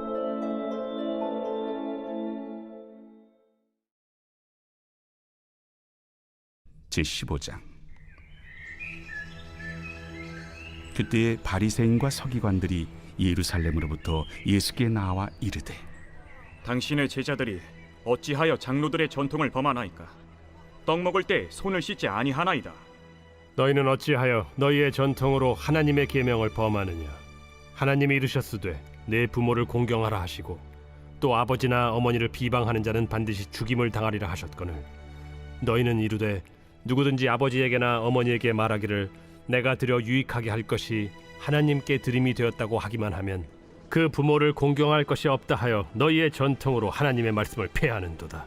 제15장. 그때에 바리새인과 서기관들이 예루살렘으로부터 예수께 나와 이르되 당신의 제자들이 어찌하여 장로들의 전통을 범하나이까? 떡 먹을 때 손을 씻지 아니하나이다. 너희는 어찌하여 너희의 전통으로 하나님의 계명을 범하느냐? 하나님이 이르셨으되 내 부모를 공경하라 하시고 또 아버지나 어머니를 비방하는 자는 반드시 죽임을 당하리라 하셨거늘 너희는 이르되 누구든지 아버지에게나 어머니에게 말하기를 내가 드려 유익하게 할 것이 하나님께 드림이 되었다고 하기만 하면 그 부모를 공경할 것이 없다 하여 너희의 전통으로 하나님의 말씀을 폐하는도다.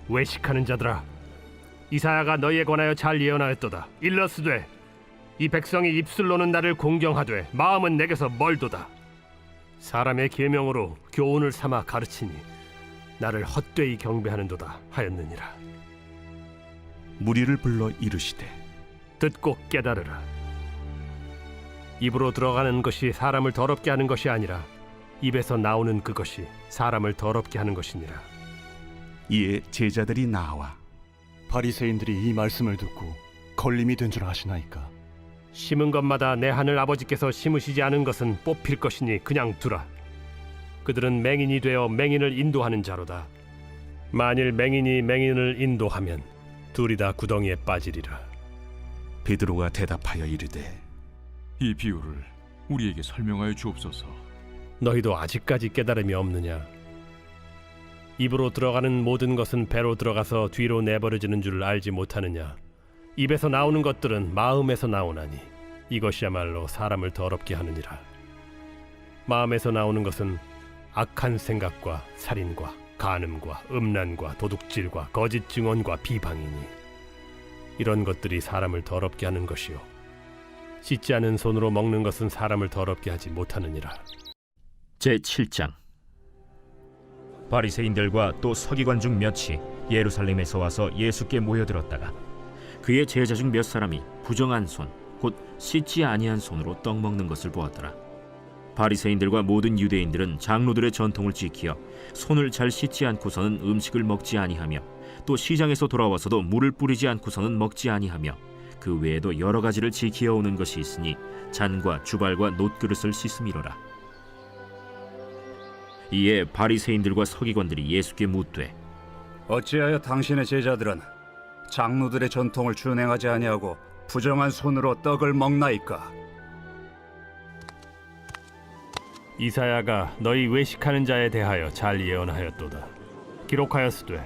외식하는 자들아, 이사야가 너희에 관하여 잘 예언하였도다. 일러스되 이 백성이 입술로는 나를 공경하되 마음은 내게서 멀도다. 사람의 계명으로 교훈을 삼아 가르치니 나를 헛되이 경배하는도다 하였느니라. 무리를 불러 이르시되 듣고 깨달으라. 입으로 들어가는 것이 사람을 더럽게 하는 것이 아니라 입에서 나오는 그것이 사람을 더럽게 하는 것이니라. 이에 제자들이 나와 바리새인들이 이 말씀을 듣고 걸림이 된 줄 아시나이까? 심은 것마다 내 하늘 아버지께서 심으시지 않은 것은 뽑힐 것이니 그냥 두라. 그들은 맹인이 되어 맹인을 인도하는 자로다. 만일 맹인이 맹인을 인도하면 둘이 다 구덩이에 빠지리라. 베드로가 대답하여 이르되 이 비유를 우리에게 설명하여 주옵소서. 너희도 아직까지 깨달음이 없느냐? 입으로 들어가는 모든 것은 배로 들어가서 뒤로 내버려지는 줄 알지 못하느냐? 입에서 나오는 것들은 마음에서 나오나니 이것이야말로 사람을 더럽게 하느니라. 마음에서 나오는 것은 악한 생각과 살인과 간음과 음란과 도둑질과 거짓 증언과 비방이니 이런 것들이 사람을 더럽게 하는 것이요 씻지 않은 손으로 먹는 것은 사람을 더럽게 하지 못하느니라. 제7장. 바리새인들과 또 서기관 중 몇이 예루살렘에서 와서 예수께 모여들었다가 그의 제자 중 몇 사람이 부정한 손 곧 씻지 아니한 손으로 떡 먹는 것을 보았더라. 바리새인들과 모든 유대인들은 장로들의 전통을 지키어 손을 잘 씻지 않고서는 음식을 먹지 아니하며 또 시장에서 돌아와서도 물을 뿌리지 않고서는 먹지 아니하며 그 외에도 여러 가지를 지키어 오는 것이 있으니 잔과 주발과 놋그릇을 씻음이로라. 이에 바리새인들과 서기관들이 예수께 묻되 어찌하여 당신의 제자들은 장로들의 전통을 준행하지 아니하고 부정한 손으로 떡을 먹나이까? 이사야가 너희 외식하는 자에 대하여 잘 예언하였도다. 기록하였으되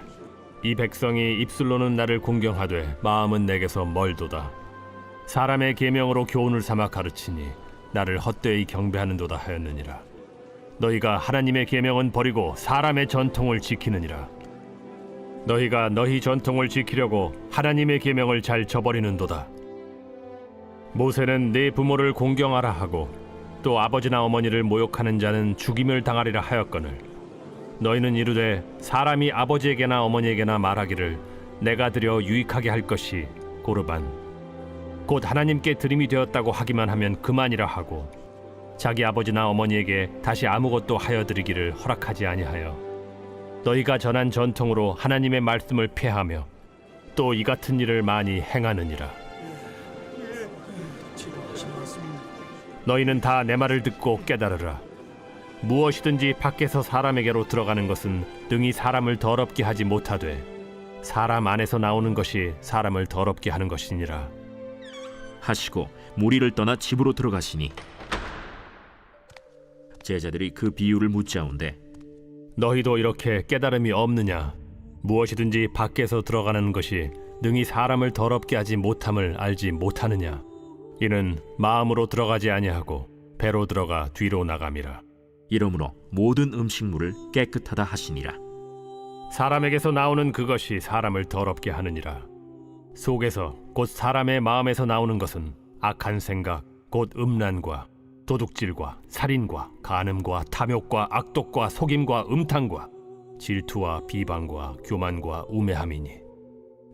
이 백성이 입술로는 나를 공경하되 마음은 내게서 멀도다. 사람의 계명으로 교훈을 삼아 가르치니 나를 헛되이 경배하는도다 하였느니라. 너희가 하나님의 계명은 버리고 사람의 전통을 지키느니라. 너희가 너희 전통을 지키려고 하나님의 계명을 잘 저버리는도다. 모세는 네 부모를 공경하라 하고 또 아버지나 어머니를 모욕하는 자는 죽임을 당하리라 하였거늘 너희는 이르되 사람이 아버지에게나 어머니에게나 말하기를 내가 드려 유익하게 할 것이 고르반 곧 하나님께 드림이 되었다고 하기만 하면 그만이라 하고 자기 아버지나 어머니에게 다시 아무것도 하여 드리기를 허락하지 아니하여 너희가 전한 전통으로 하나님의 말씀을 폐하며 또 이 같은 일을 많이 행하느니라. 너희는 다 내 말을 듣고 깨달으라. 무엇이든지 밖에서 사람에게로 들어가는 것은 능히 사람을 더럽게 하지 못하되 사람 안에서 나오는 것이 사람을 더럽게 하는 것이니라 하시고 무리를 떠나 집으로 들어가시니 제자들이 그 비유를 묻자온데 너희도 이렇게 깨달음이 없느냐? 무엇이든지 밖에서 들어가는 것이 능히 사람을 더럽게 하지 못함을 알지 못하느냐? 이는 마음으로 들어가지 아니하고 배로 들어가 뒤로 나감이라. 이러므로 모든 음식물을 깨끗하다 하시니라. 사람에게서 나오는 그것이 사람을 더럽게 하느니라. 속에서 곧 사람의 마음에서 나오는 것은 악한 생각 곧 음란과 도둑질과 살인과 간음과 탐욕과 악독과 속임과 음탕과 질투와 비방과 교만과 우매함이니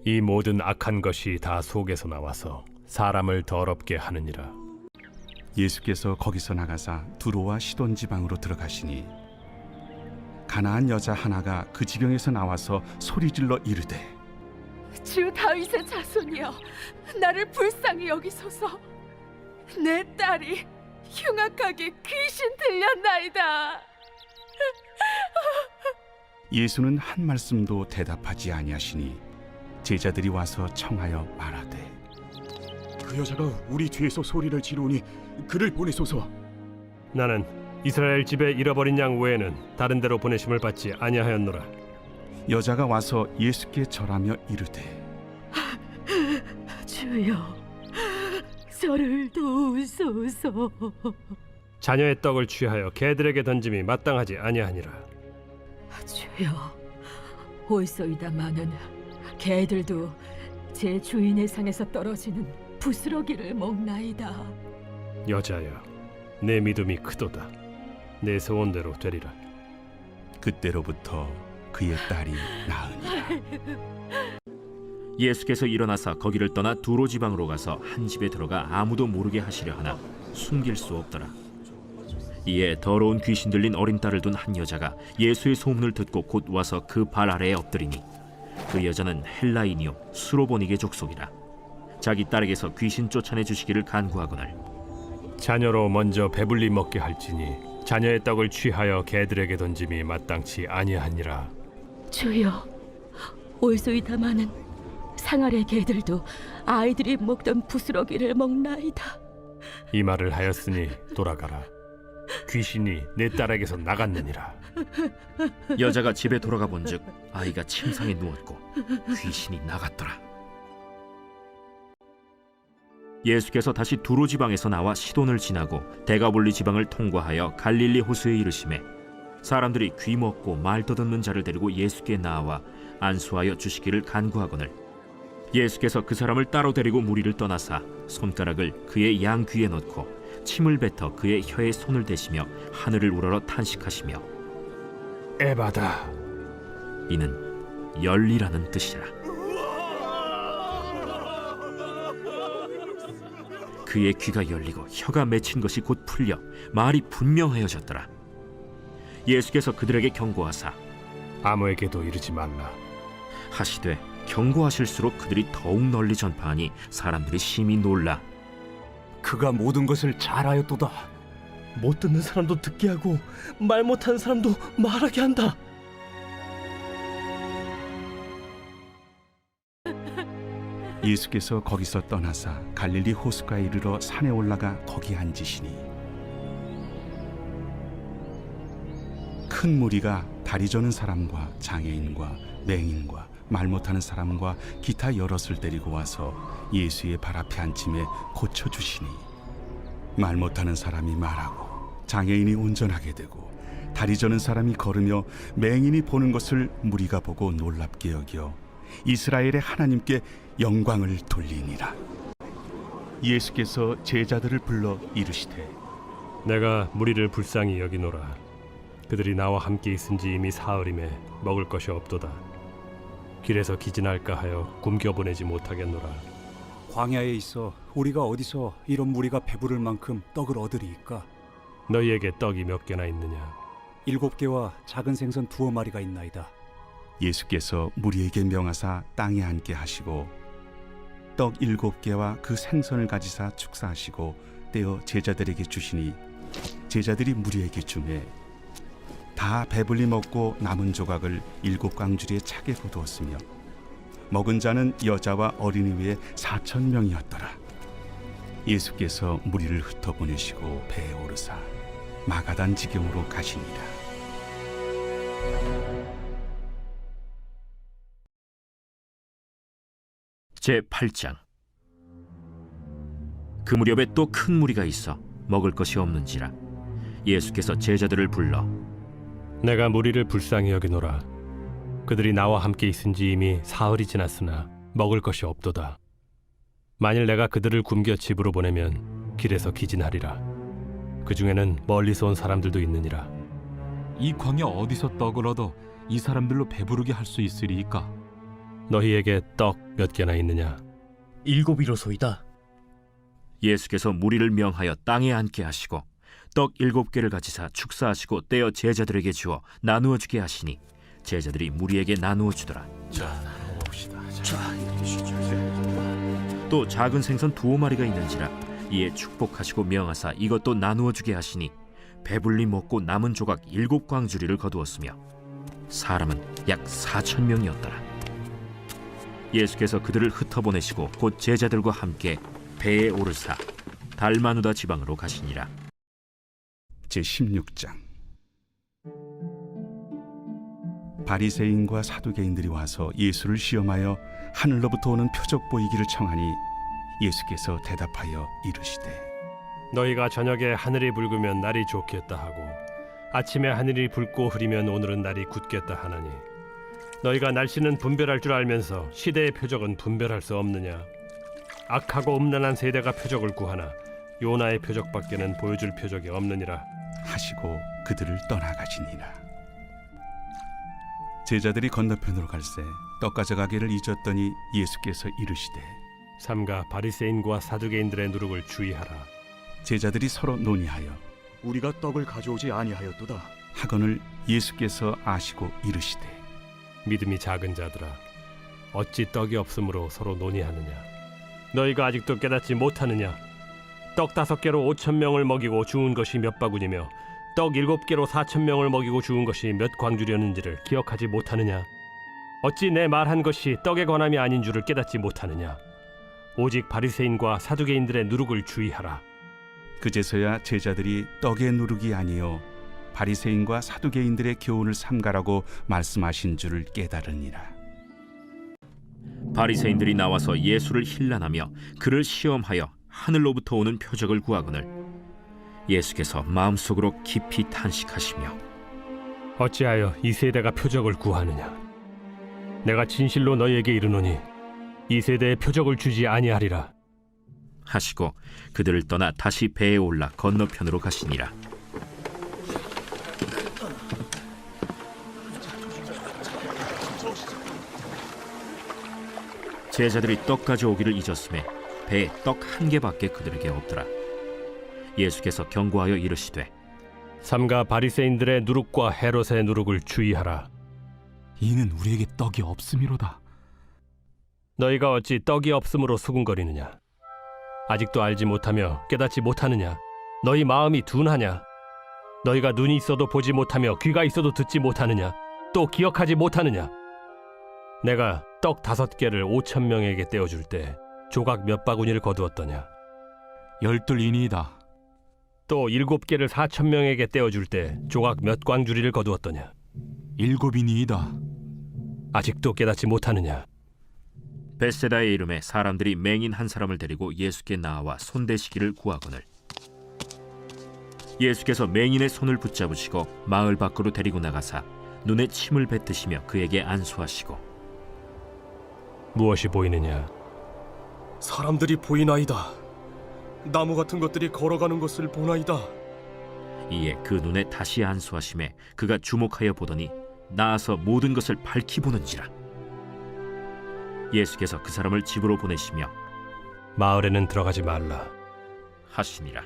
이 모든 악한 것이 다 속에서 나와서 사람을 더럽게 하느니라. 예수께서 거기서 나가사 두로와 시돈 지방으로 들어가시니 가나안 여자 하나가 그 지경에서 나와서 소리질러 이르되 주 다윗의 자손이여 나를 불쌍히 여기소서. 내 딸이 흉악하게 귀신 들렸나이다. 예수는 한 말씀도 대답하지 아니하시니 제자들이 와서 청하여 말하되 그 여자가 우리 뒤에서 소리를 지르니 그를 보내소서. 나는 이스라엘 집에 잃어버린 양 외에는 다른 데로 보내심을 받지 아니하였노라. 여자가 와서 예수께 절하며 이르되 주여 저를 도우소서. 자녀의 떡을 취하여 개들에게 던짐이 마땅하지 아니하니라. 주여 올소이다마는 개들도 제 주인의 상에서 떨어지는 부스러기를 먹나이다. 여자여 내 믿음이 크도다. 내 소원대로 되리라. 그때로부터 그의 딸이 나으니라. 예수께서 일어나사 거기를 떠나 두로 지방으로 가서 한 집에 들어가 아무도 모르게 하시려 하나 숨길 수 없더라. 이에 더러운 귀신 들린 어린 딸을 둔 한 여자가 예수의 소문을 듣고 곧 와서 그 발 아래에 엎드리니 그 여자는 헬라인이요 수로보니게 족속이라. 자기 딸에게서 귀신 쫓아내 주시기를 간구하거늘 자녀로 먼저 배불리 먹게 할지니 자녀의 떡을 취하여 개들에게 던짐이 마땅치 아니하니라. 주여 올소이다마는 상 아래 개들도 아이들이 먹던 부스러기를 먹나이다. 이 말을 하였으니 돌아가라. 귀신이 내 딸에게서 나갔느니라. 여자가 집에 돌아가 본즉 아이가 침상에 누웠고 귀신이 나갔더라. 예수께서 다시 두로 지방에서 나와 시돈을 지나고 데가볼리 지방을 통과하여 갈릴리 호수에 이르시매 사람들이 귀 먹고 말 더듬는 자를 데리고 예수께 나와 안수하여 주시기를 간구하거늘 예수께서 그 사람을 따로 데리고 무리를 떠나사 손가락을 그의 양 귀에 넣고 침을 뱉어 그의 혀에 손을 대시며 하늘을 우러러 탄식하시며 에바다 이는 열리라는 뜻이라. 그의 귀가 열리고 혀가 맺힌 것이 곧 풀려 말이 분명하여졌더라. 예수께서 그들에게 경고하사 아무에게도 이르지 말라 하시되 경고하실수록 그들이 더욱 널리 전파하니 사람들이 심히 놀라 그가 모든 것을 잘하였도다. 못 듣는 사람도 듣게 하고 말 못하는 사람도 말하게 한다. 예수께서 거기서 떠나사 갈릴리 호수가에 이르러 산에 올라가 거기 앉으시니 큰 무리가 다리 저는 사람과 장애인과 맹인과 말 못하는 사람과 기타 여럿을 데리고 와서 예수의 발 앞에 앉힘에 고쳐주시니 말 못하는 사람이 말하고 장애인이 운전하게 되고 다리 저는 사람이 걸으며 맹인이 보는 것을 무리가 보고 놀랍게 여겨 이스라엘의 하나님께 영광을 돌리니라. 예수께서 제자들을 불러 이르시되 내가 무리를 불쌍히 여기노라. 그들이 나와 함께 있은지 이미 사흘임에 먹을 것이 없도다. 길에서 기진할까 하여 굶겨 보내지 못하겠노라. 광야에 있어 우리가 어디서 이런 무리가 배부를 만큼 떡을 얻으리이까? 너희에게 떡이 몇 개나 있느냐? 7개와 작은 생선 2마리가 있나이다. 예수께서 무리에게 명하사 땅에 앉게 하시고 떡 7개와 그 생선을 가지사 축사하시고 떼어 제자들에게 주시니 제자들이 무리에게 주매 다 배불리 먹고 남은 조각을 7광주리에 차게 거두었으며 먹은 자는 여자와 어린이 외에 4,000명이었더라. 예수께서 무리를 흩어보내시고 배에 오르사 마가단 지경으로 가시니라. 제8장. 그 무렵에 또 큰 무리가 있어 먹을 것이 없는지라 예수께서 제자들을 불러 내가 무리를 불쌍히 여기노라. 그들이 나와 함께 있은지 이미 사흘이 지났으나 먹을 것이 없도다. 만일 내가 그들을 굶겨 집으로 보내면 길에서 기진하리라. 그 중에는 멀리서 온 사람들도 있느니라. 이 광야 어디서 떡을 얻어 이 사람들로 배부르게 할 수 있으리이까? 너희에게 떡 몇 개나 있느냐? 7이로소이다. 예수께서 무리를 명하여 땅에 앉게 하시고 떡 7개를 가지사 축사하시고 떼어 제자들에게 주어 나누어 주게 하시니 제자들이 무리에게 나누어 주더라. 또 작은 생선 2마리가 있는지라 이에 축복하시고 명하사 이것도 나누어 주게 하시니 배불리 먹고 남은 조각 7광주리를 거두었으며 사람은 약 4,000명이었더라. 예수께서 그들을 흩어보내시고 곧 제자들과 함께 배에 오르사 달마누다 지방으로 가시니라. 제16장. 바리새인과 사두개인들이 와서 예수를 시험하여 하늘로부터 오는 표적 보이기를 청하니 예수께서 대답하여 이르시되 너희가 저녁에 하늘이 붉으면 날이 좋겠다 하고 아침에 하늘이 붉고 흐리면 오늘은 날이 굳겠다 하나니 너희가 날씨는 분별할 줄 알면서 시대의 표적은 분별할 수 없느냐? 악하고 음란한 세대가 표적을 구하나 요나의 표적밖에는 보여줄 표적이 없느니라 하시고 그들을 떠나가시니라. 제자들이 건너편으로 갈새 떡 가져가기를 잊었더니 예수께서 이르시되 삼가 바리새인과 사두개인들의 누룩을 주의하라. 제자들이 서로 논의하여 우리가 떡을 가져오지 아니하였도다 하거늘 예수께서 아시고 이르시되 믿음이 작은 자들아 어찌 떡이 없으므로 서로 논의하느냐? 너희가 아직도 깨닫지 못하느냐? 떡 5개로 5,000명을 먹이고 주운 것이 몇 바구니며 떡 7개로 4,000명을 먹이고 주운 것이 몇 광주렸는지를 기억하지 못하느냐? 어찌 내 말한 것이 떡에 관함이 아닌 줄을 깨닫지 못하느냐? 오직 바리새인과 사두개인들의 누룩을 주의하라. 그제서야 제자들이 떡의 누룩이 아니요 바리새인과 사두개인들의 교훈을 삼가라고 말씀하신 줄을 깨달으니라. 바리새인들이 나와서 예수를 힐난하며 그를 시험하여 하늘로부터 오는 표적을 구하거늘 예수께서 마음속으로 깊이 탄식하시며 어찌하여 이 세대가 표적을 구하느냐? 내가 진실로 너희에게 이르노니 이 세대에 표적을 주지 아니하리라 하시고 그들을 떠나 다시 배에 올라 건너편으로 가시니라. 제자들이 떡 가져오기를 잊었음에 배에 떡 1개밖에 그들에게 없더라. 예수께서 경고하여 이르시되 삼가 바리새인들의 누룩과 헤롯의 누룩을 주의하라. 이는 우리에게 떡이 없음이로다. 너희가 어찌 떡이 없음으로 수군거리느냐? 아직도 알지 못하며 깨닫지 못하느냐? 너희 마음이 둔하냐? 너희가 눈이 있어도 보지 못하며 귀가 있어도 듣지 못하느냐? 또 기억하지 못하느냐? 내가 떡 5개를 5,000명에게 떼어줄 때 조각 몇 바구니를 거두었더냐? 12이니이다. 또 7개를 4,000명에게 떼어줄 때 조각 몇 광주리를 거두었더냐? 7이니이다. 아직도 깨닫지 못하느냐? 벳세다의 이름에 사람들이 맹인 한 사람을 데리고 예수께 나와 손대시기를 구하거늘 예수께서 맹인의 손을 붙잡으시고 마을 밖으로 데리고 나가사 눈에 침을 뱉으시며 그에게 안수하시고 무엇이 보이느냐? 사람들이 보이나이다. 나무 같은 것들이 걸어가는 것을 보나이다. 이에 그 눈에 다시 안수하심에 그가 주목하여 보더니 나아서 모든 것을 밝히 보는지라. 예수께서 그 사람을 집으로 보내시며 마을에는 들어가지 말라 하시니라.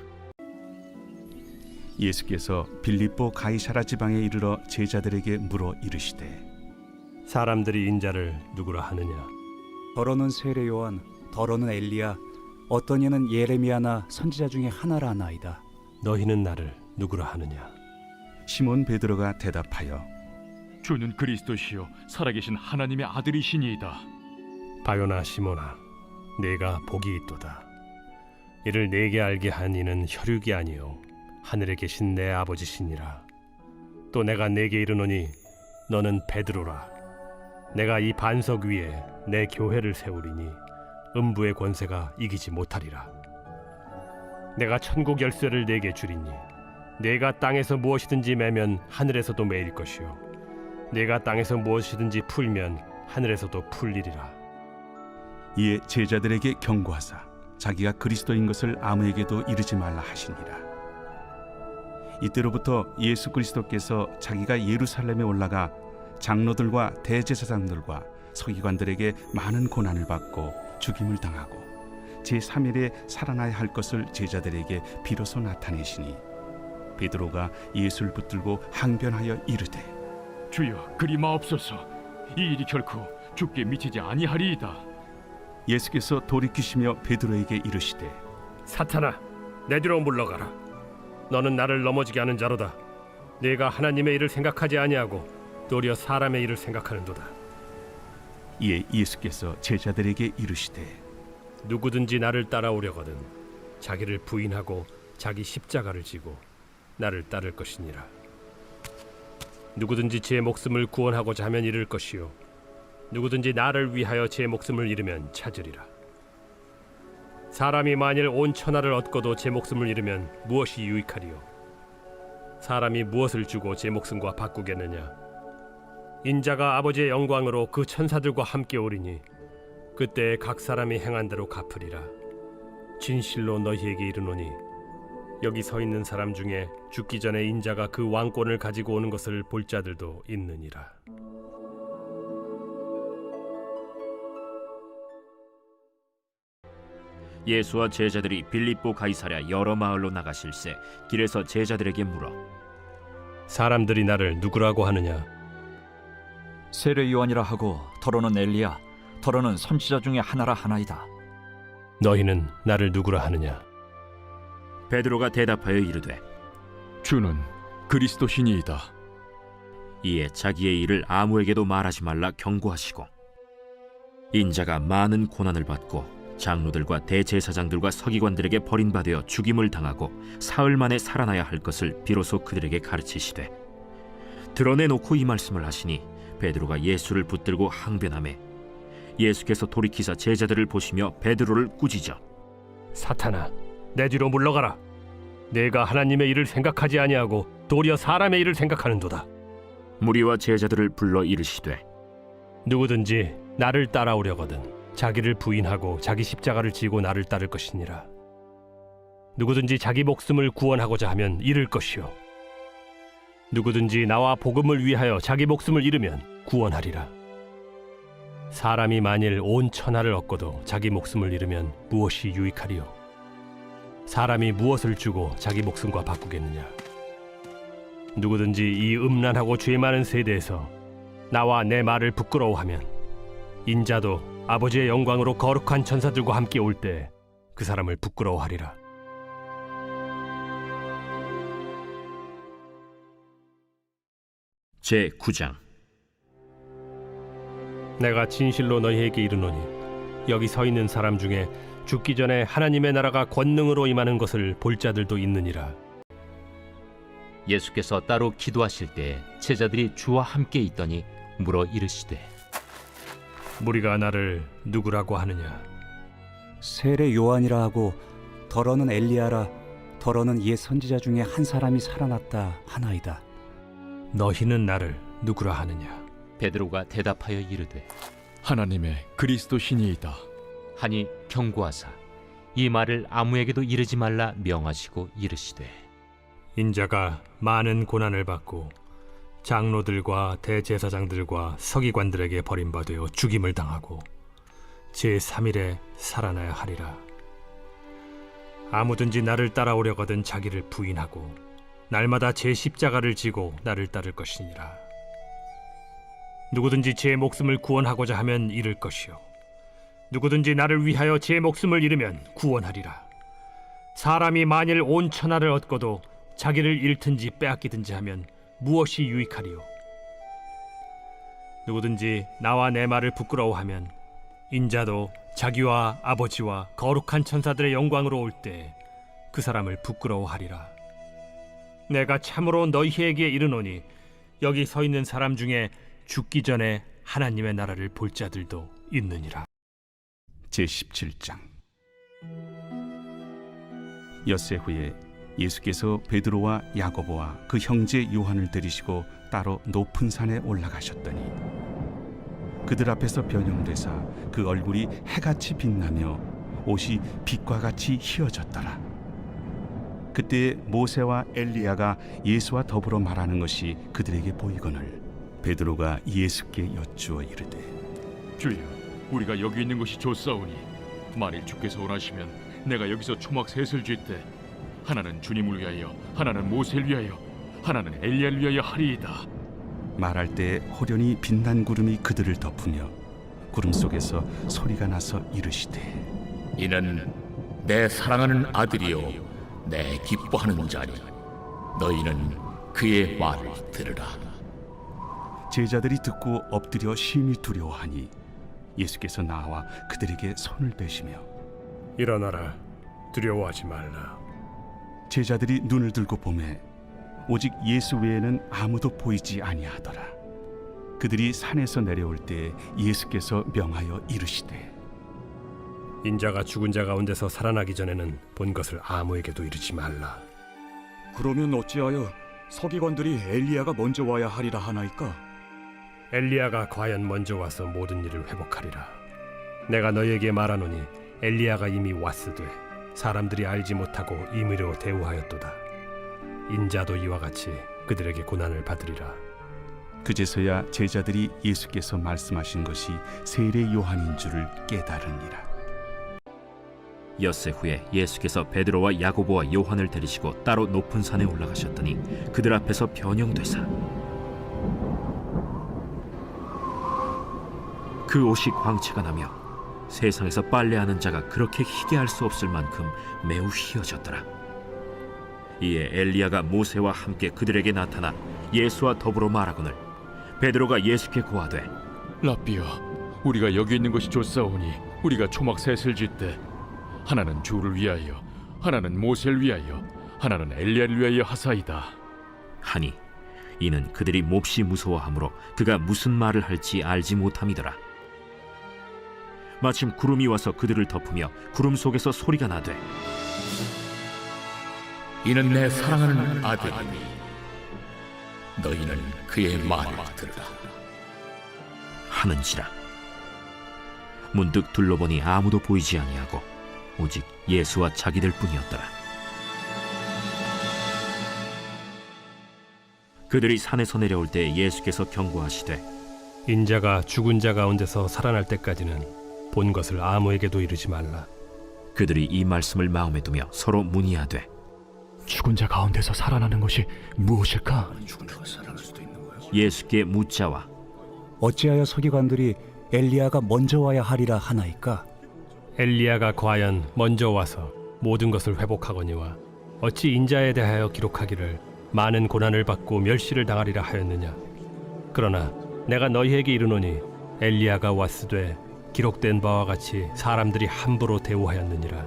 예수께서 빌립보 가이사라 지방에 이르러 제자들에게 물어 이르시되 사람들이 인자를 누구라 하느냐? 더러는 세례 요한, 더러는 엘리야, 어떤 이는 예레미야나 선지자 중에 하나라 하나이다. 너희는 나를 누구라 하느냐? 시몬 베드로가 대답하여 주는 그리스도시요 살아계신 하나님의 아들이시니이다. 바요나 시몬아, 네가 복이 있도다. 이를 내게 알게 한 이는 혈육이 아니요 하늘에 계신 내 아버지시니라. 또 내가 네게 이르노니 너는 베드로라. 내가 이 반석 위에 내 교회를 세우리니 음부의 권세가 이기지 못하리라. 내가 천국 열쇠를 네게 주리니 네가 땅에서 무엇이든지 매면 하늘에서도 매일 것이요 네가 땅에서 무엇이든지 풀면 하늘에서도 풀리리라. 이에 제자들에게 경고하사 자기가 그리스도인 것을 아무에게도 이르지 말라 하시니라. 이때로부터 예수 그리스도께서 자기가 예루살렘에 올라가 장로들과 대제사장들과 서기관들에게 많은 고난을 받고 죽임을 당하고 제3일에 살아나야 할 것을 제자들에게 비로소 나타내시니 베드로가 예수를 붙들고 항변하여 이르되 주여 그리 마옵소서. 이 일이 결코 주께 미치지 아니하리이다. 예수께서 돌이키시며 베드로에게 이르시되 사탄아, 내 뒤로 물러가라. 너는 나를 넘어지게 하는 자로다. 네가 하나님의 일을 생각하지 아니하고 도리어 사람의 일을 생각하는도다. 이에 예수께서 제자들에게 이르시되 누구든지 나를 따라오려거든 자기를 부인하고 자기 십자가를 지고 나를 따를 것이니라. 누구든지 제 목숨을 구원하고자 하면 잃을 것이요 누구든지 나를 위하여 제 목숨을 잃으면 찾으리라. 사람이 만일 온 천하를 얻고도 제 목숨을 잃으면 무엇이 유익하리요? 사람이 무엇을 주고 제 목숨과 바꾸겠느냐? 인자가 아버지의 영광으로 그 천사들과 함께 오리니 그때 각 사람이 행한 대로 갚으리라. 진실로 너희에게 이르노니 여기 서 있는 사람 중에 죽기 전에 인자가 그 왕권을 가지고 오는 것을 볼 자들도 있느니라. 예수와 제자들이 빌립보 가이사랴 여러 마을로 나가실새 길에서 제자들에게 물어 사람들이 나를 누구라고 하느냐? 세례 요한이라 하고 더러는 엘리야, 더러는 선지자 중에 하나라 하나이다. 너희는 나를 누구라 하느냐? 베드로가 대답하여 이르되 주는 그리스도시니이다. 이에 자기의 일을 아무에게도 말하지 말라 경고하시고 인자가 많은 고난을 받고 장로들과 대제사장들과 서기관들에게 버림받아 죽임을 당하고 사흘 만에 살아나야 할 것을 비로소 그들에게 가르치시되 드러내놓고 이 말씀을 하시니 베드로가 예수를 붙들고 항변하매 예수께서 돌이키사 제자들을 보시며 베드로를 꾸짖어 사탄아, 내 뒤로 물러가라. 내가 하나님의 일을 생각하지 아니하고 도리어 사람의 일을 생각하는도다. 무리와 제자들을 불러 이르시되 누구든지 나를 따라오려거든 자기를 부인하고 자기 십자가를 지고 나를 따를 것이니라. 누구든지 자기 목숨을 구원하고자 하면 잃을 것이요 누구든지 나와 복음을 위하여 자기 목숨을 잃으면 구원하리라. 사람이 만일 온 천하를 얻고도 자기 목숨을 잃으면 무엇이 유익하리요? 사람이 무엇을 주고 자기 목숨과 바꾸겠느냐? 누구든지 이 음란하고 죄 많은 세대에서 나와 내 말을 부끄러워하면 인자도 아버지의 영광으로 거룩한 천사들과 함께 올 때 그 사람을 부끄러워하리라. 제9장 내가 진실로 너희에게 이르노니 여기 서 있는 사람 중에 죽기 전에 하나님의 나라가 권능으로 임하는 것을 볼 자들도 있느니라. 예수께서 따로 기도하실 때에 제자들이 주와 함께 있더니 물어 이르시되 무리가 나를 누구라고 하느냐? 세례 요한이라 하고 더러는 엘리야라 더러는 옛 선지자 중에 한 사람이 살아났다 하나이다. 너희는 나를 누구라 하느냐? 베드로가 대답하여 이르되 하나님의 그리스도 신이이다 하니 경고하사 이 말을 아무에게도 이르지 말라 명하시고 이르시되 인자가 많은 고난을 받고 장로들과 대제사장들과 서기관들에게 버림받아 죽임을 당하고 제3일에 살아나야 하리라. 아무든지 나를 따라오려거든 자기를 부인하고 날마다 제 십자가를 지고 나를 따를 것이니라. 누구든지 제 목숨을 구원하고자 하면 잃을 것이요 누구든지 나를 위하여 제 목숨을 잃으면 구원하리라. 사람이 만일 온 천하를 얻고도 자기를 잃든지 빼앗기든지 하면 무엇이 유익하리요? 누구든지 나와 내 말을 부끄러워하면 인자도 자기와 아버지와 거룩한 천사들의 영광으로 올 때 그 사람을 부끄러워하리라. 내가 참으로 너희에게 이르노니 여기 서 있는 사람 중에 죽기 전에 하나님의 나라를 볼 자들도 있느니라. 제17장. 엿새 후에 예수께서 베드로와 야고보와 그 형제 요한을 데리시고 따로 높은 산에 올라가셨더니 그들 앞에서 변형되사 그 얼굴이 해같이 빛나며 옷이 빛과 같이 희어졌더라. 그때 모세와 엘리야가 예수와 더불어 말하는 것이 그들에게 보이거늘 베드로가 예수께 여쭈어 이르되 주여 우리가 여기 있는 것이 좋사오니 만일 주께서 원하시면 내가 여기서 초막 셋을 쥘때 하나는 주님을 위하여 하나는 모세를 위하여 하나는 엘리야를 위하여 하리이다. 말할 때 호련히 빛난 구름이 그들을 덮으며 구름 속에서 소리가 나서 이르시되 이는 내 사랑하는 아들이요 내 기뻐하는 자니 너희는 그의 말을 들으라. 제자들이 듣고 엎드려 심히 두려워하니 예수께서 나와 그들에게 손을 빼시며 일어나라, 두려워하지 말라. 제자들이 눈을 들고 보매 오직 예수 외에는 아무도 보이지 아니하더라. 그들이 산에서 내려올 때 예수께서 명하여 이르시되 인자가 죽은 자 가운데서 살아나기 전에는 본 것을 아무에게도 이르지 말라. 그러면 어찌하여 서기관들이 엘리야가 먼저 와야 하리라 하나이까? 엘리야가 과연 먼저 와서 모든 일을 회복하리라. 내가 너희에게 말하노니 엘리야가 이미 왔으되 사람들이 알지 못하고 임의로 대우하였도다. 인자도 이와 같이 그들에게 고난을 받으리라. 그제서야 제자들이 예수께서 말씀하신 것이 세례 요한인 줄을 깨달으니라. 엿새 후에 예수께서 베드로와 야고보와 요한을 데리시고 따로 높은 산에 올라가셨더니 그들 앞에서 변형되사 그 옷이 광채가 나며 세상에서 빨래하는 자가 그렇게 희게 할 수 없을 만큼 매우 희어졌더라. 이에 엘리야가 모세와 함께 그들에게 나타나 예수와 더불어 말하거늘 베드로가 예수께 고하되 라삐여 우리가 여기 있는 것이 좋사오니 우리가 초막 셋을 쥘때 하나는 주를 위하여 하나는 모세를 위하여 하나는 엘리야를 위하여 하사이다 하니 이는 그들이 몹시 무서워하므로 그가 무슨 말을 할지 알지 못함이더라. 마침 구름이 와서 그들을 덮으며 구름 속에서 소리가 나되 이는 내 사랑하는 아들이니 너희는 그의 말을 들으라 하는지라. 문득 둘러보니 아무도 보이지 아니하고 오직 예수와 자기들 뿐이었더라. 그들이 산에서 내려올 때 예수께서 경고하시되 인자가 죽은 자 가운데서 살아날 때까지는 본 것을 아무에게도 이르지 말라. 그들이 이 말씀을 마음에 두며 서로 문의하되 죽은 자 가운데서 살아나는 것이 무엇일까? 예수께 묻자와 어찌하여 서기관들이 엘리야가 먼저 와야 하리라 하나이까? 엘리야가 과연 먼저 와서 모든 것을 회복하거니와 어찌 인자에 대하여 기록하기를 많은 고난을 받고 멸시를 당하리라 하였느냐? 그러나 내가 너희에게 이르노니 엘리야가 왔으되 기록된 바와 같이 사람들이 함부로 대우하였느니라.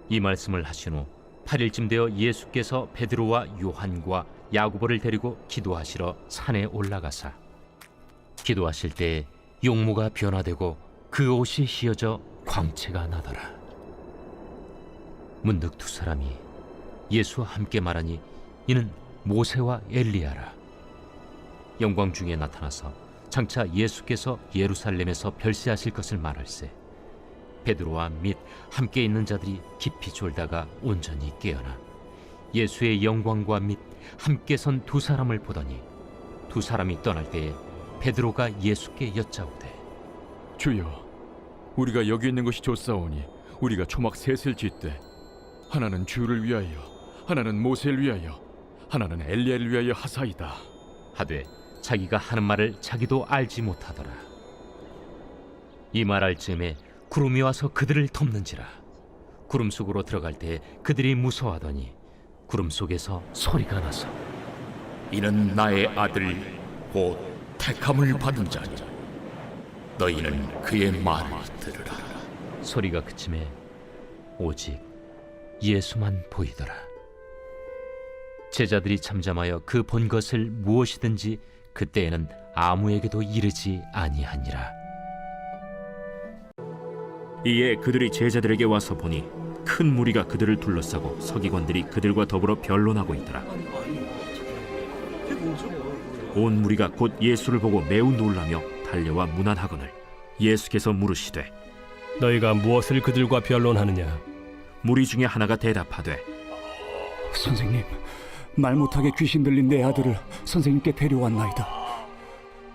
이 말씀을 하신 후 8일쯤 되어 예수께서 베드로와 요한과 야고보를 데리고 기도하시러 산에 올라가사 기도하실 때 용모가 변화되고 그 옷이 휘어져 광채가 나더라. 문득 두 사람이 예수와 함께 말하니 이는 모세와 엘리야라. 영광 중에 나타나서 장차 예수께서 예루살렘에서 별세하실 것을 말할세 베드로와 및 함께 있는 자들이 깊이 졸다가 온전히 깨어나 예수의 영광과 및 함께 선 두 사람을 보더니 두 사람이 떠날 때에 베드로가 예수께 여짜오되 주여, 우리가 여기 있는 것이 좋사오니 우리가 초막 셋을 짓되 하나는 주를 위하여, 하나는 모세를 위하여, 하나는 엘리야를 위하여 하사이다 하되 자기가 하는 말을 자기도 알지 못하더라. 이 말할 즈음에 구름이 와서 그들을 덮는지라. 구름 속으로 들어갈 때 그들이 무서워하더니 구름 속에서 소리가 나서 이는 나의 아들 곧 택함을 받은 자니 너희는 그의 말을 들으라. 소리가 그침에 오직 예수만 보이더라. 제자들이 잠잠하여 그 본 것을 무엇이든지 그때에는 아무에게도 이르지 아니하니라. 이에 그들이 제자들에게 와서 보니 큰 무리가 그들을 둘러싸고 서기관들이 그들과 더불어 변론하고 있더라. 온 무리가 곧 예수를 보고 매우 놀라며 달려와 문안하거늘 예수께서 물으시되 너희가 무엇을 그들과 변론하느냐? 무리 중에 하나가 대답하되 선생님, 말 못하게 귀신 들린 내 아들을 선생님께 데려왔나이다.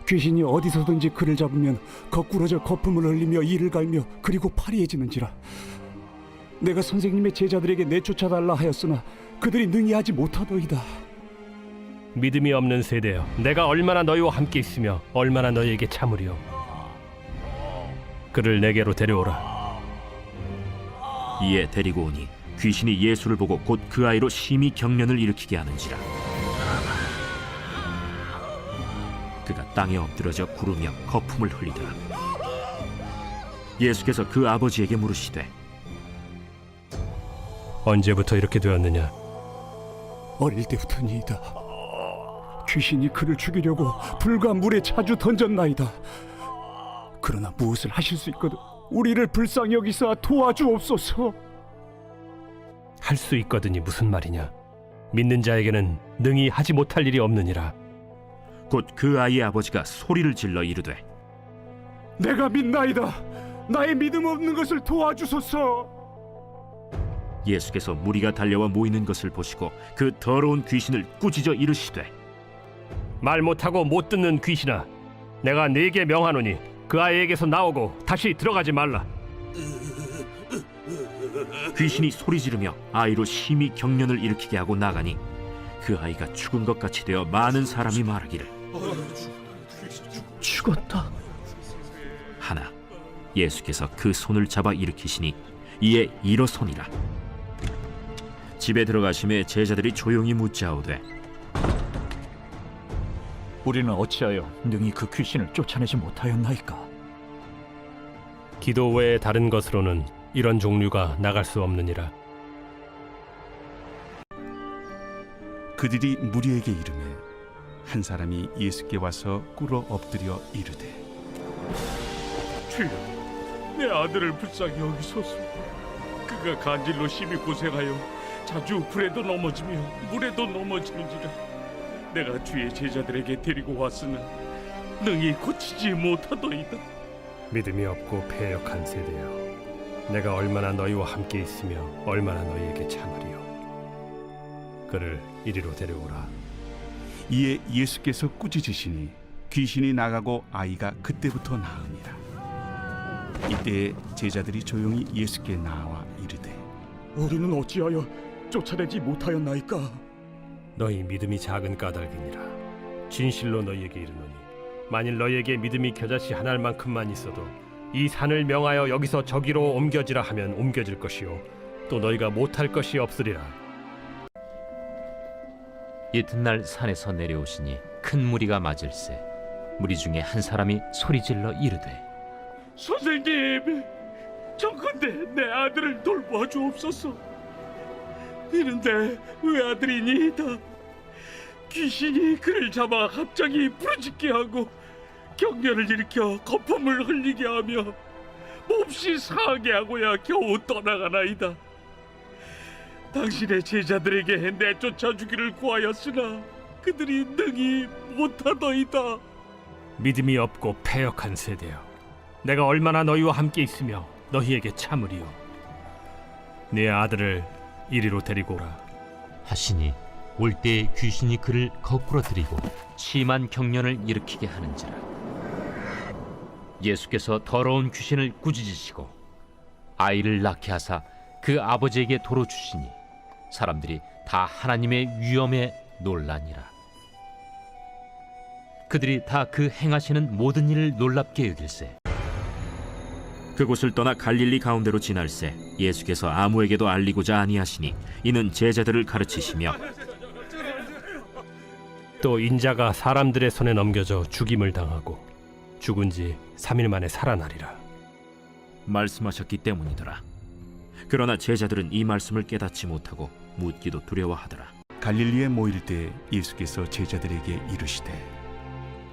귀신이 어디서든지 그를 잡으면 거꾸러져 거품을 흘리며 이를 갈며 그리고 파리해지는지라. 내가 선생님의 제자들에게 내쫓아달라 하였으나 그들이 능히 하지 못하더이다. 믿음이 없는 세대여, 내가 얼마나 너희와 함께 있으며 얼마나 너희에게 참으리요. 그를 내게로 데려오라. 이에 데리고 오니 귀신이 예수를 보고 곧 그 아이로 심히 경련을 일으키게 하는지라. 그가 땅에 엎드러져 구르며 거품을 흘리더라. 예수께서 그 아버지에게 물으시되 언제부터 이렇게 되었느냐? 어릴 때부터니이다. 귀신이 그를 죽이려고 불과 물에 자주 던졌나이다. 그러나 무엇을 하실 수 있거든 우리를 불쌍히 여기사 도와주옵소서. 할 수 있거든이 무슨 말이냐? 믿는 자에게는 능히 하지 못할 일이 없느니라. 곧 그 아이의 아버지가 소리를 질러 이르되 내가 믿나이다. 나의 믿음 없는 것을 도와주소서. 예수께서 무리가 달려와 모이는 것을 보시고 그 더러운 귀신을 꾸짖어 이르시되 말 못하고 못 듣는 귀신아, 내가 네게 명하노니 그 아이에게서 나오고 다시 들어가지 말라. 귀신이 소리 지르며 아이로 심히 경련을 일으키게 하고 나가니 그 아이가 죽은 것 같이 되어 많은 사람이 말하기를 죽었다 하나 예수께서 그 손을 잡아 일으키시니 이에 일어서니라. 집에 들어가심에 제자들이 조용히 묻자오되 우리는 어찌하여 능히 그 귀신을 쫓아내지 못하였나이까? 기도 외에 다른 것으로는 이런 종류가 나갈 수 없느니라. 그들이 무리에게 이르매 한 사람이 예수께 와서 꿇어 엎드려 이르되 주여, 내 아들을 불쌍히 여기소서. 그가 간질로 심히 고생하여 자주 불에도 넘어지며 물에도 넘어지는지라. 내가 주의 제자들에게 데리고 왔으나 능히 고치지 못하더이다. 믿음이 없고 패역한 세대여, 내가 얼마나 너희와 함께 있으며 얼마나 너희에게 참으리요. 그를 이리로 데려오라. 이에 예수께서 꾸짖으시니 귀신이 나가고 아이가 그때부터 나으니라. 이때에 제자들이 조용히 예수께 나와 이르되 우리는 어찌하여 쫓아내지 못하였나이까? 너희 믿음이 작은 까닭이니라. 진실로 너희에게 이르노니 만일 너희에게 믿음이 겨자씨 한 알만큼만 있어도 이 산을 명하여 여기서 저기로 옮겨지라 하면 옮겨질 것이요 또 너희가 못할 것이 없으리라. 이튿날 산에서 내려오시니 큰 무리가 맞을세 무리 중에 한 사람이 소리질러 이르되 선생님, 정컨대 내 아들을 돌보아 주옵소서. 이는 내 외아들이니이다. 귀신이 그를 잡아 갑자기 부르짖게 하고 경련을 일으켜 거품을 흘리게 하며 몹시 상하게 하고야 겨우 떠나가나이다. 당신의 제자들에게 내쫓아 주기를 구하였으나 그들이 능히 못하더이다. 믿음이 없고 패역한 세대여, 내가 얼마나 너희와 함께 있으며 너희에게 참으리요. 네 아들을 이리로 데리고 오라 하시니 올 때에 귀신이 그를 거꾸로 들이고 심한 경련을 일으키게 하는지라. 예수께서 더러운 귀신을 꾸짖으시고 아이를 낳게 하사 그 아버지에게 도로 주시니 사람들이 다 하나님의 위엄에 놀라니라. 그들이 다 그 행하시는 모든 일을 놀랍게 여길세. 그곳을 떠나 갈릴리 가운데로 지날새 예수께서 아무에게도 알리고자 아니하시니 이는 제자들을 가르치시며 또 인자가 사람들의 손에 넘겨져 죽임을 당하고 죽은 지 3일 만에 살아나리라 말씀하셨기 때문이더라. 그러나 제자들은 이 말씀을 깨닫지 못하고 묻기도 두려워하더라. 갈릴리에 모일 때 예수께서 제자들에게 이르시되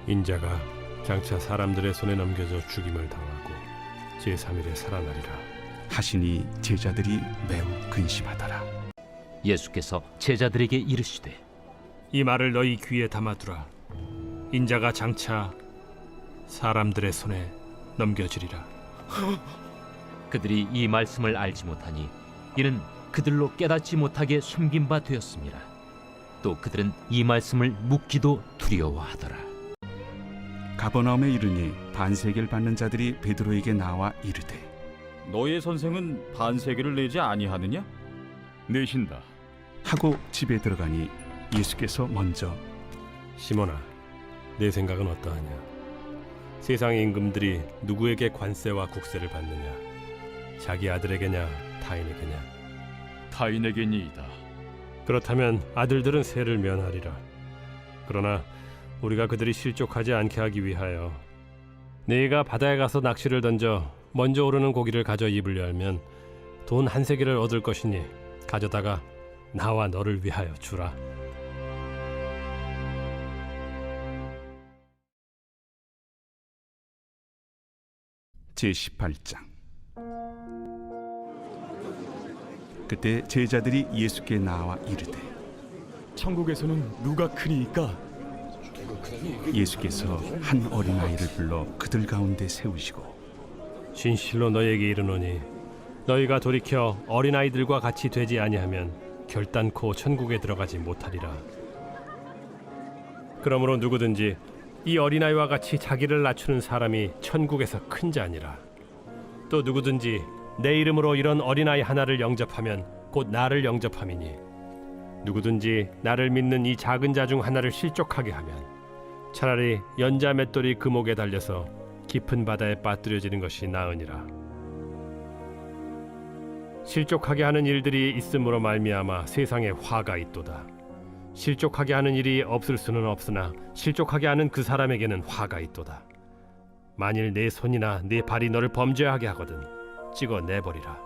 인자가 장차 사람들의 손에 넘겨져 죽임을 당하고 제3일에 살아나리라 하시니 제자들이 매우 근심하더라. 예수께서 제자들에게 이르시되 이 말을 너희 귀에 담아두라. 인자가 장차 사람들의 손에 넘겨지리라. 그들이 이 말씀을 알지 못하니 이는 그들로 깨닫지 못하게 숨긴 바 되었습니다. 또 그들은 이 말씀을 묻기도 두려워하더라. 가버나움에 이르니 반세계를 받는 자들이 베드로에게 나와 이르되 너의 선생은 반세계를 내지 아니하느냐? 내신다 하고 집에 들어가니 예수께서 먼저 시몬아, 내 생각은 어떠하냐? 세상의 임금들이 누구에게 관세와 국세를 받느냐? 자기 아들에게냐 타인에게냐? 타인에게니이다. 그렇다면 아들들은 세를 면하리라. 그러나 우리가 그들이 실족하지 않게 하기 위하여 네가 바다에 가서 낚시를 던져 먼저 오르는 고기를 가져 입을 열면 돈 1세겔을 얻을 것이니 가져다가 나와 너를 위하여 주라. 제18장. 그때 제자들이 예수께 나와 이르되 천국에서는 누가 크니이까? 예수께서 한 어린아이를 불러 그들 가운데 세우시고 진실로 너희에게 이르노니 너희가 돌이켜 어린아이들과 같이 되지 아니하면 결단코 천국에 들어가지 못하리라. 그러므로 누구든지 이 어린아이와 같이 자기를 낮추는 사람이 천국에서 큰 자니라. 또 누구든지 내 이름으로 이런 어린아이 하나를 영접하면 곧 나를 영접함이니 누구든지 나를 믿는 이 작은 자 중 하나를 실족하게 하면 차라리 연자 맷돌이 그 목에 달려서 깊은 바다에 빠뜨려지는 것이 나으니라. 실족하게 하는 일들이 있음으로 말미암아 세상에 화가 있도다. 실족하게 하는 일이 없을 수는 없으나 실족하게 하는 그 사람에게는 화가 있도다. 만일 내 손이나 내 발이 너를 범죄하게 하거든 찍어 내버리라.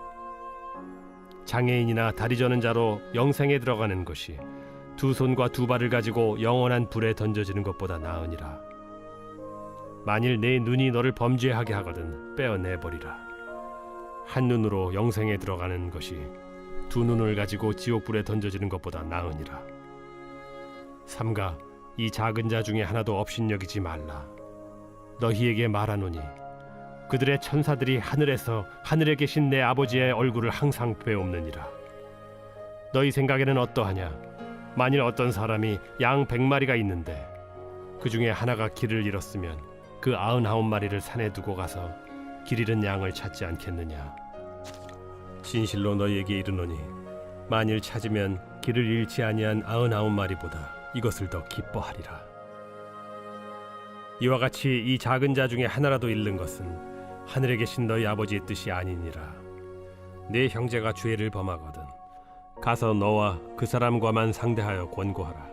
장애인이나 다리 저는 자로 영생에 들어가는 것이 두 손과 두 발을 가지고 영원한 불에 던져지는 것보다 나으니라. 만일 내 눈이 너를 범죄하게 하거든 빼어내버리라. 한 눈으로 영생에 들어가는 것이 두 눈을 가지고 지옥불에 던져지는 것보다 나으니라. 삼가 이 작은 자 중에 하나도 업신여기지 말라. 너희에게 말하노니 그들의 천사들이 하늘에서 하늘에 계신 내 아버지의 얼굴을 항상 뵈옵느니라. 너희 생각에는 어떠하냐? 만일 어떤 사람이 양 100마리가 있는데 그 중에 하나가 길을 잃었으면 그 99마리를 산에 두고 가서 길 잃은 양을 찾지 않겠느냐? 진실로 너희에게 이르노니 만일 찾으면 길을 잃지 아니한 99마리보다 이것을 더 기뻐하리라. 이와 같이 이 작은 자 중에 하나라도 잃는 것은 하늘에 계신 너희 아버지의 뜻이 아니니라. 내 형제가 죄를 범하거든 가서 너와 그 사람과만 상대하여 권고하라.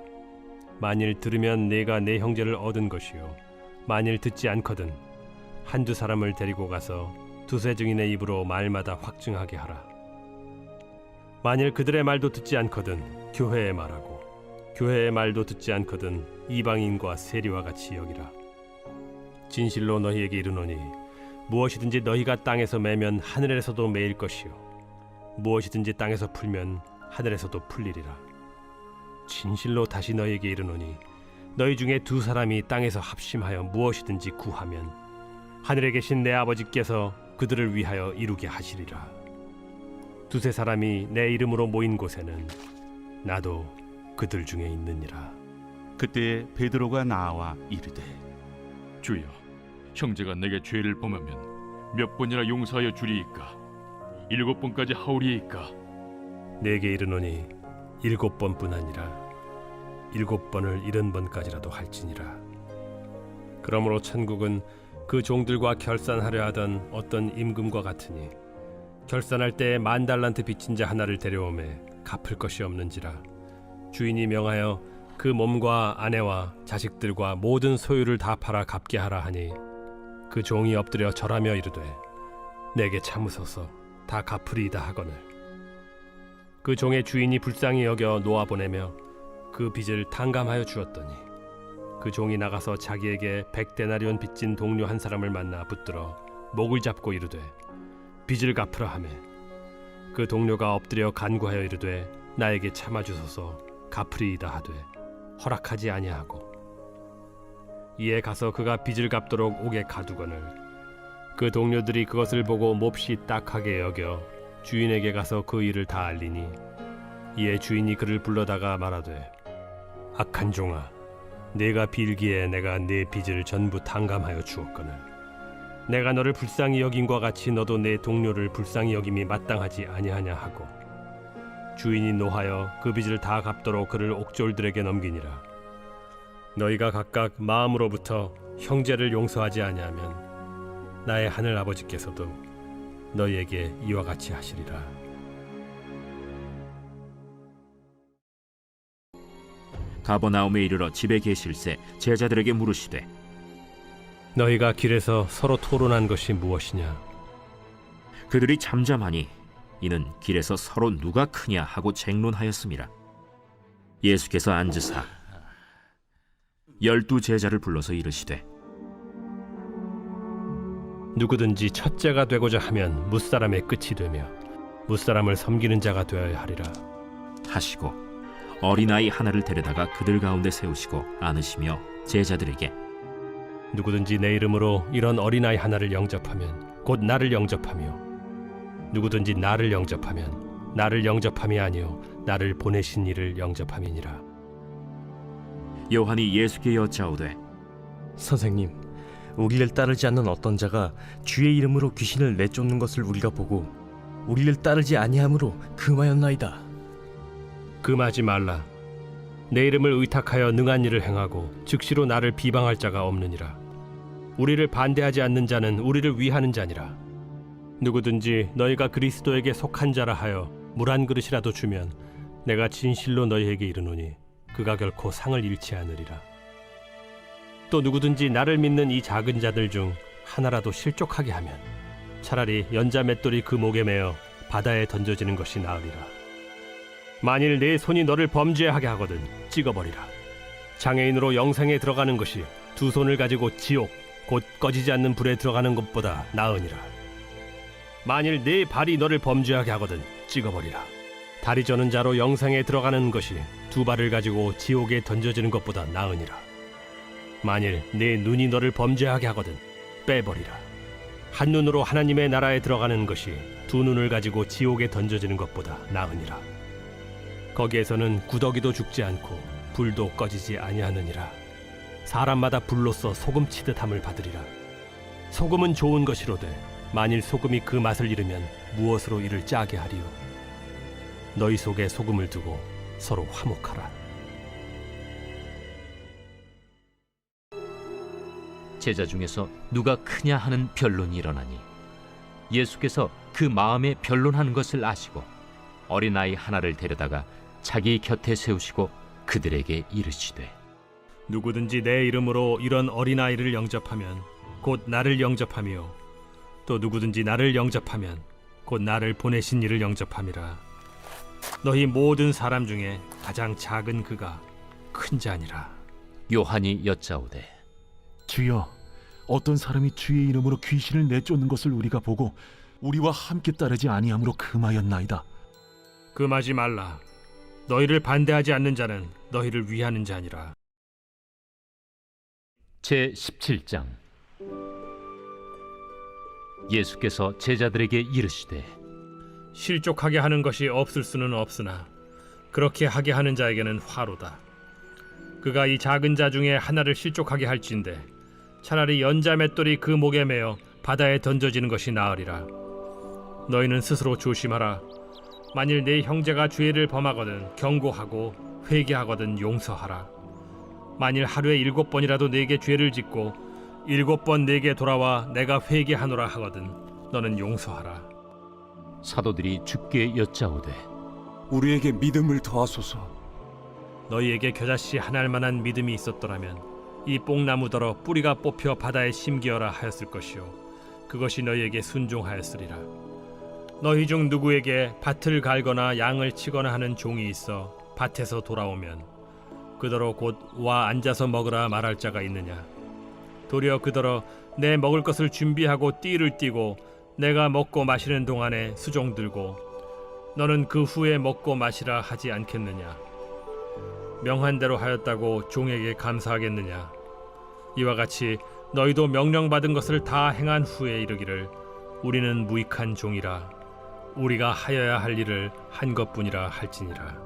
만일 들으면 내가 내 형제를 얻은 것이요 만일 듣지 않거든 한두 사람을 데리고 가서 두세 증인의 입으로 말마다 확증하게 하라. 만일 그들의 말도 듣지 않거든 교회에 말하고 교회의 말도 듣지 않거든 이방인과 세리와 같이 여기라. 진실로 너희에게 이르노니 무엇이든지 너희가 땅에서 매면 하늘에서도 매일 것이요 무엇이든지 땅에서 풀면 하늘에서도 풀리리라. 진실로 다시 너희에게 이르노니 너희 중에 두 사람이 땅에서 합심하여 무엇이든지 구하면 하늘에 계신 내 아버지께서 그들을 위하여 이루게 하시리라. 두세 사람이 내 이름으로 모인 곳에는 나도 그들 중에 있느니라. 그때에 베드로가 나와 이르되 주여, 형제가 내게 죄를 범하면 몇 번이나 용서하여 주리이까? 7번까지 하오리이까? 내게 이르노니 7번뿐 아니라 7번을 70번까지라도 할지니라. 그러므로 천국은 그 종들과 결산하려 하던 어떤 임금과 같으니 결산할 때에 10,000달란트 빚진 자 하나를 데려오매 갚을 것이 없는지라. 주인이 명하여 그 몸과 아내와 자식들과 모든 소유를 다 팔아 갚게 하라 하니 그 종이 엎드려 절하며 이르되 내게 참으소서 다 갚으리이다 하거늘 그 종의 주인이 불쌍히 여겨 놓아보내며 그 빚을 탕감하여 주었더니 그 종이 나가서 자기에게 100데나리온 빚진 동료 한 사람을 만나 붙들어 목을 잡고 이르되 빚을 갚으라 하매 그 동료가 엎드려 간구하여 이르되 나에게 참아주소서 갚으리이다 하되 허락하지 아니하고 이에 가서 그가 빚을 갚도록 옥에 가두거늘 그 동료들이 그것을 보고 몹시 딱하게 여겨 주인에게 가서 그 일을 다 알리니 이에 주인이 그를 불러다가 말하되 악한 종아, 내가 빌기에 내가 네 빚을 전부 탕감하여 주었거늘 내가 너를 불쌍히 여김과 같이 너도 내 동료를 불쌍히 여김이 마땅하지 아니하냐 하고 주인이 노하여 그 빚을 다 갚도록 그를 옥졸들에게 넘기니라. 너희가 각각 마음으로부터 형제를 용서하지 아니하면 나의 하늘 아버지께서도 너희에게 이와 같이 하시리라. 가버나움에 이르러 집에 계실새 제자들에게 물으시되 너희가 길에서 서로 토론한 것이 무엇이냐? 그들이 잠잠하니 이는 길에서 서로 누가 크냐 하고 쟁론하였습니다. 예수께서 앉으사 12 제자를 불러서 이르시되 누구든지 첫째가 되고자 하면 무사람의 끝이 되며 무사람을 섬기는 자가 되어야 하리라 하시고 어린아이 하나를 데려다가 그들 가운데 세우시고 안으시며 제자들에게 누구든지 내 이름으로 이런 어린아이 하나를 영접하면 곧 나를 영접하며 누구든지 나를 영접하면 나를 영접함이 아니요 나를 보내신 이를 영접함이니라. 요한이 예수께 여짜오되 선생님, 우리를 따르지 않는 어떤 자가 주의 이름으로 귀신을 내쫓는 것을 우리가 보고 우리를 따르지 아니함으로 금하였나이다. 금하지 말라. 내 이름을 의탁하여 능한 일을 행하고 즉시로 나를 비방할 자가 없느니라. 우리를 반대하지 않는 자는 우리를 위하는 자니라. 누구든지 너희가 그리스도에게 속한 자라 하여 물 한 그릇이라도 주면 내가 진실로 너희에게 이르노니 그가 결코 상을 잃지 않으리라. 또 누구든지 나를 믿는 이 작은 자들 중 하나라도 실족하게 하면 차라리 연자 맷돌이 그 목에 매어 바다에 던져지는 것이 나으리라. 만일 내 손이 너를 범죄하게 하거든 찍어버리라. 장애인으로 영생에 들어가는 것이 두 손을 가지고 지옥 곧 꺼지지 않는 불에 들어가는 것보다 나으니라. 만일 네 발이 너를 범죄하게 하거든 찍어버리라. 다리 저는 자로 영생에 들어가는 것이 두 발을 가지고 지옥에 던져지는 것보다 나으니라. 만일 네 눈이 너를 범죄하게 하거든 빼버리라. 한 눈으로 하나님의 나라에 들어가는 것이 두 눈을 가지고 지옥에 던져지는 것보다 나으니라. 거기에서는 구더기도 죽지 않고 불도 꺼지지 아니하느니라. 사람마다 불로써 소금 치듯함을 받으리라. 소금은 좋은 것이로되 만일 소금이 그 맛을 잃으면 무엇으로 이를 짜게 하리요? 너희 속에 소금을 두고 서로 화목하라. 제자 중에서 누가 크냐 하는 변론이 일어나니 예수께서 그 마음에 변론하는 것을 아시고 어린아이 하나를 데려다가 자기 곁에 세우시고 그들에게 이르시되 누구든지 내 이름으로 이런 어린아이를 영접하면 곧 나를 영접하며 또 누구든지 나를 영접하면 곧 나를 보내신 이를 영접함이라. 너희 모든 사람 중에 가장 작은 그가 큰 자니라. 요한이 여짜오되 주여, 어떤 사람이 주의 이름으로 귀신을 내쫓는 것을 우리가 보고 우리와 함께 따르지 아니함으로 금하였나이다. 금하지 말라. 너희를 반대하지 않는 자는 너희를 위하는 자니라. 제 17장. 예수께서 제자들에게 이르시되 실족하게 하는 것이 없을 수는 없으나 그렇게 하게 하는 자에게는 화로다. 그가 이 작은 자 중에 하나를 실족하게 할진대 차라리 연자 맷돌이 그 목에 매어 바다에 던져지는 것이 나으리라. 너희는 스스로 조심하라. 만일 네 형제가 죄를 범하거든 경고하고 회개하거든 용서하라. 만일 하루에 7번이라도 네게 죄를 짓고 7번 네게 돌아와 내가 회개하노라 하거든 너는 용서하라. 사도들이 주께 여짜오되 우리에게 믿음을 더하소서. 너희에게 겨자씨 한 알만한 믿음이 있었더라면 이 뽕나무더러 뿌리가 뽑혀 바다에 심기어라 하였을 것이요 그것이 너희에게 순종하였으리라. 너희 중 누구에게 밭을 갈거나 양을 치거나 하는 종이 있어 밭에서 돌아오면 그더러 곧 와 앉아서 먹으라 말할 자가 있느냐? 도리어 그더러 내 먹을 것을 준비하고 띠를 띠고 내가 먹고 마시는 동안에 수종 들고 너는 그 후에 먹고 마시라 하지 않겠느냐? 명한 대로 하였다고 종에게 감사하겠느냐? 이와 같이 너희도 명령받은 것을 다 행한 후에 이르기를 우리는 무익한 종이라 우리가 하여야 할 일을 한 것뿐이라 할지니라.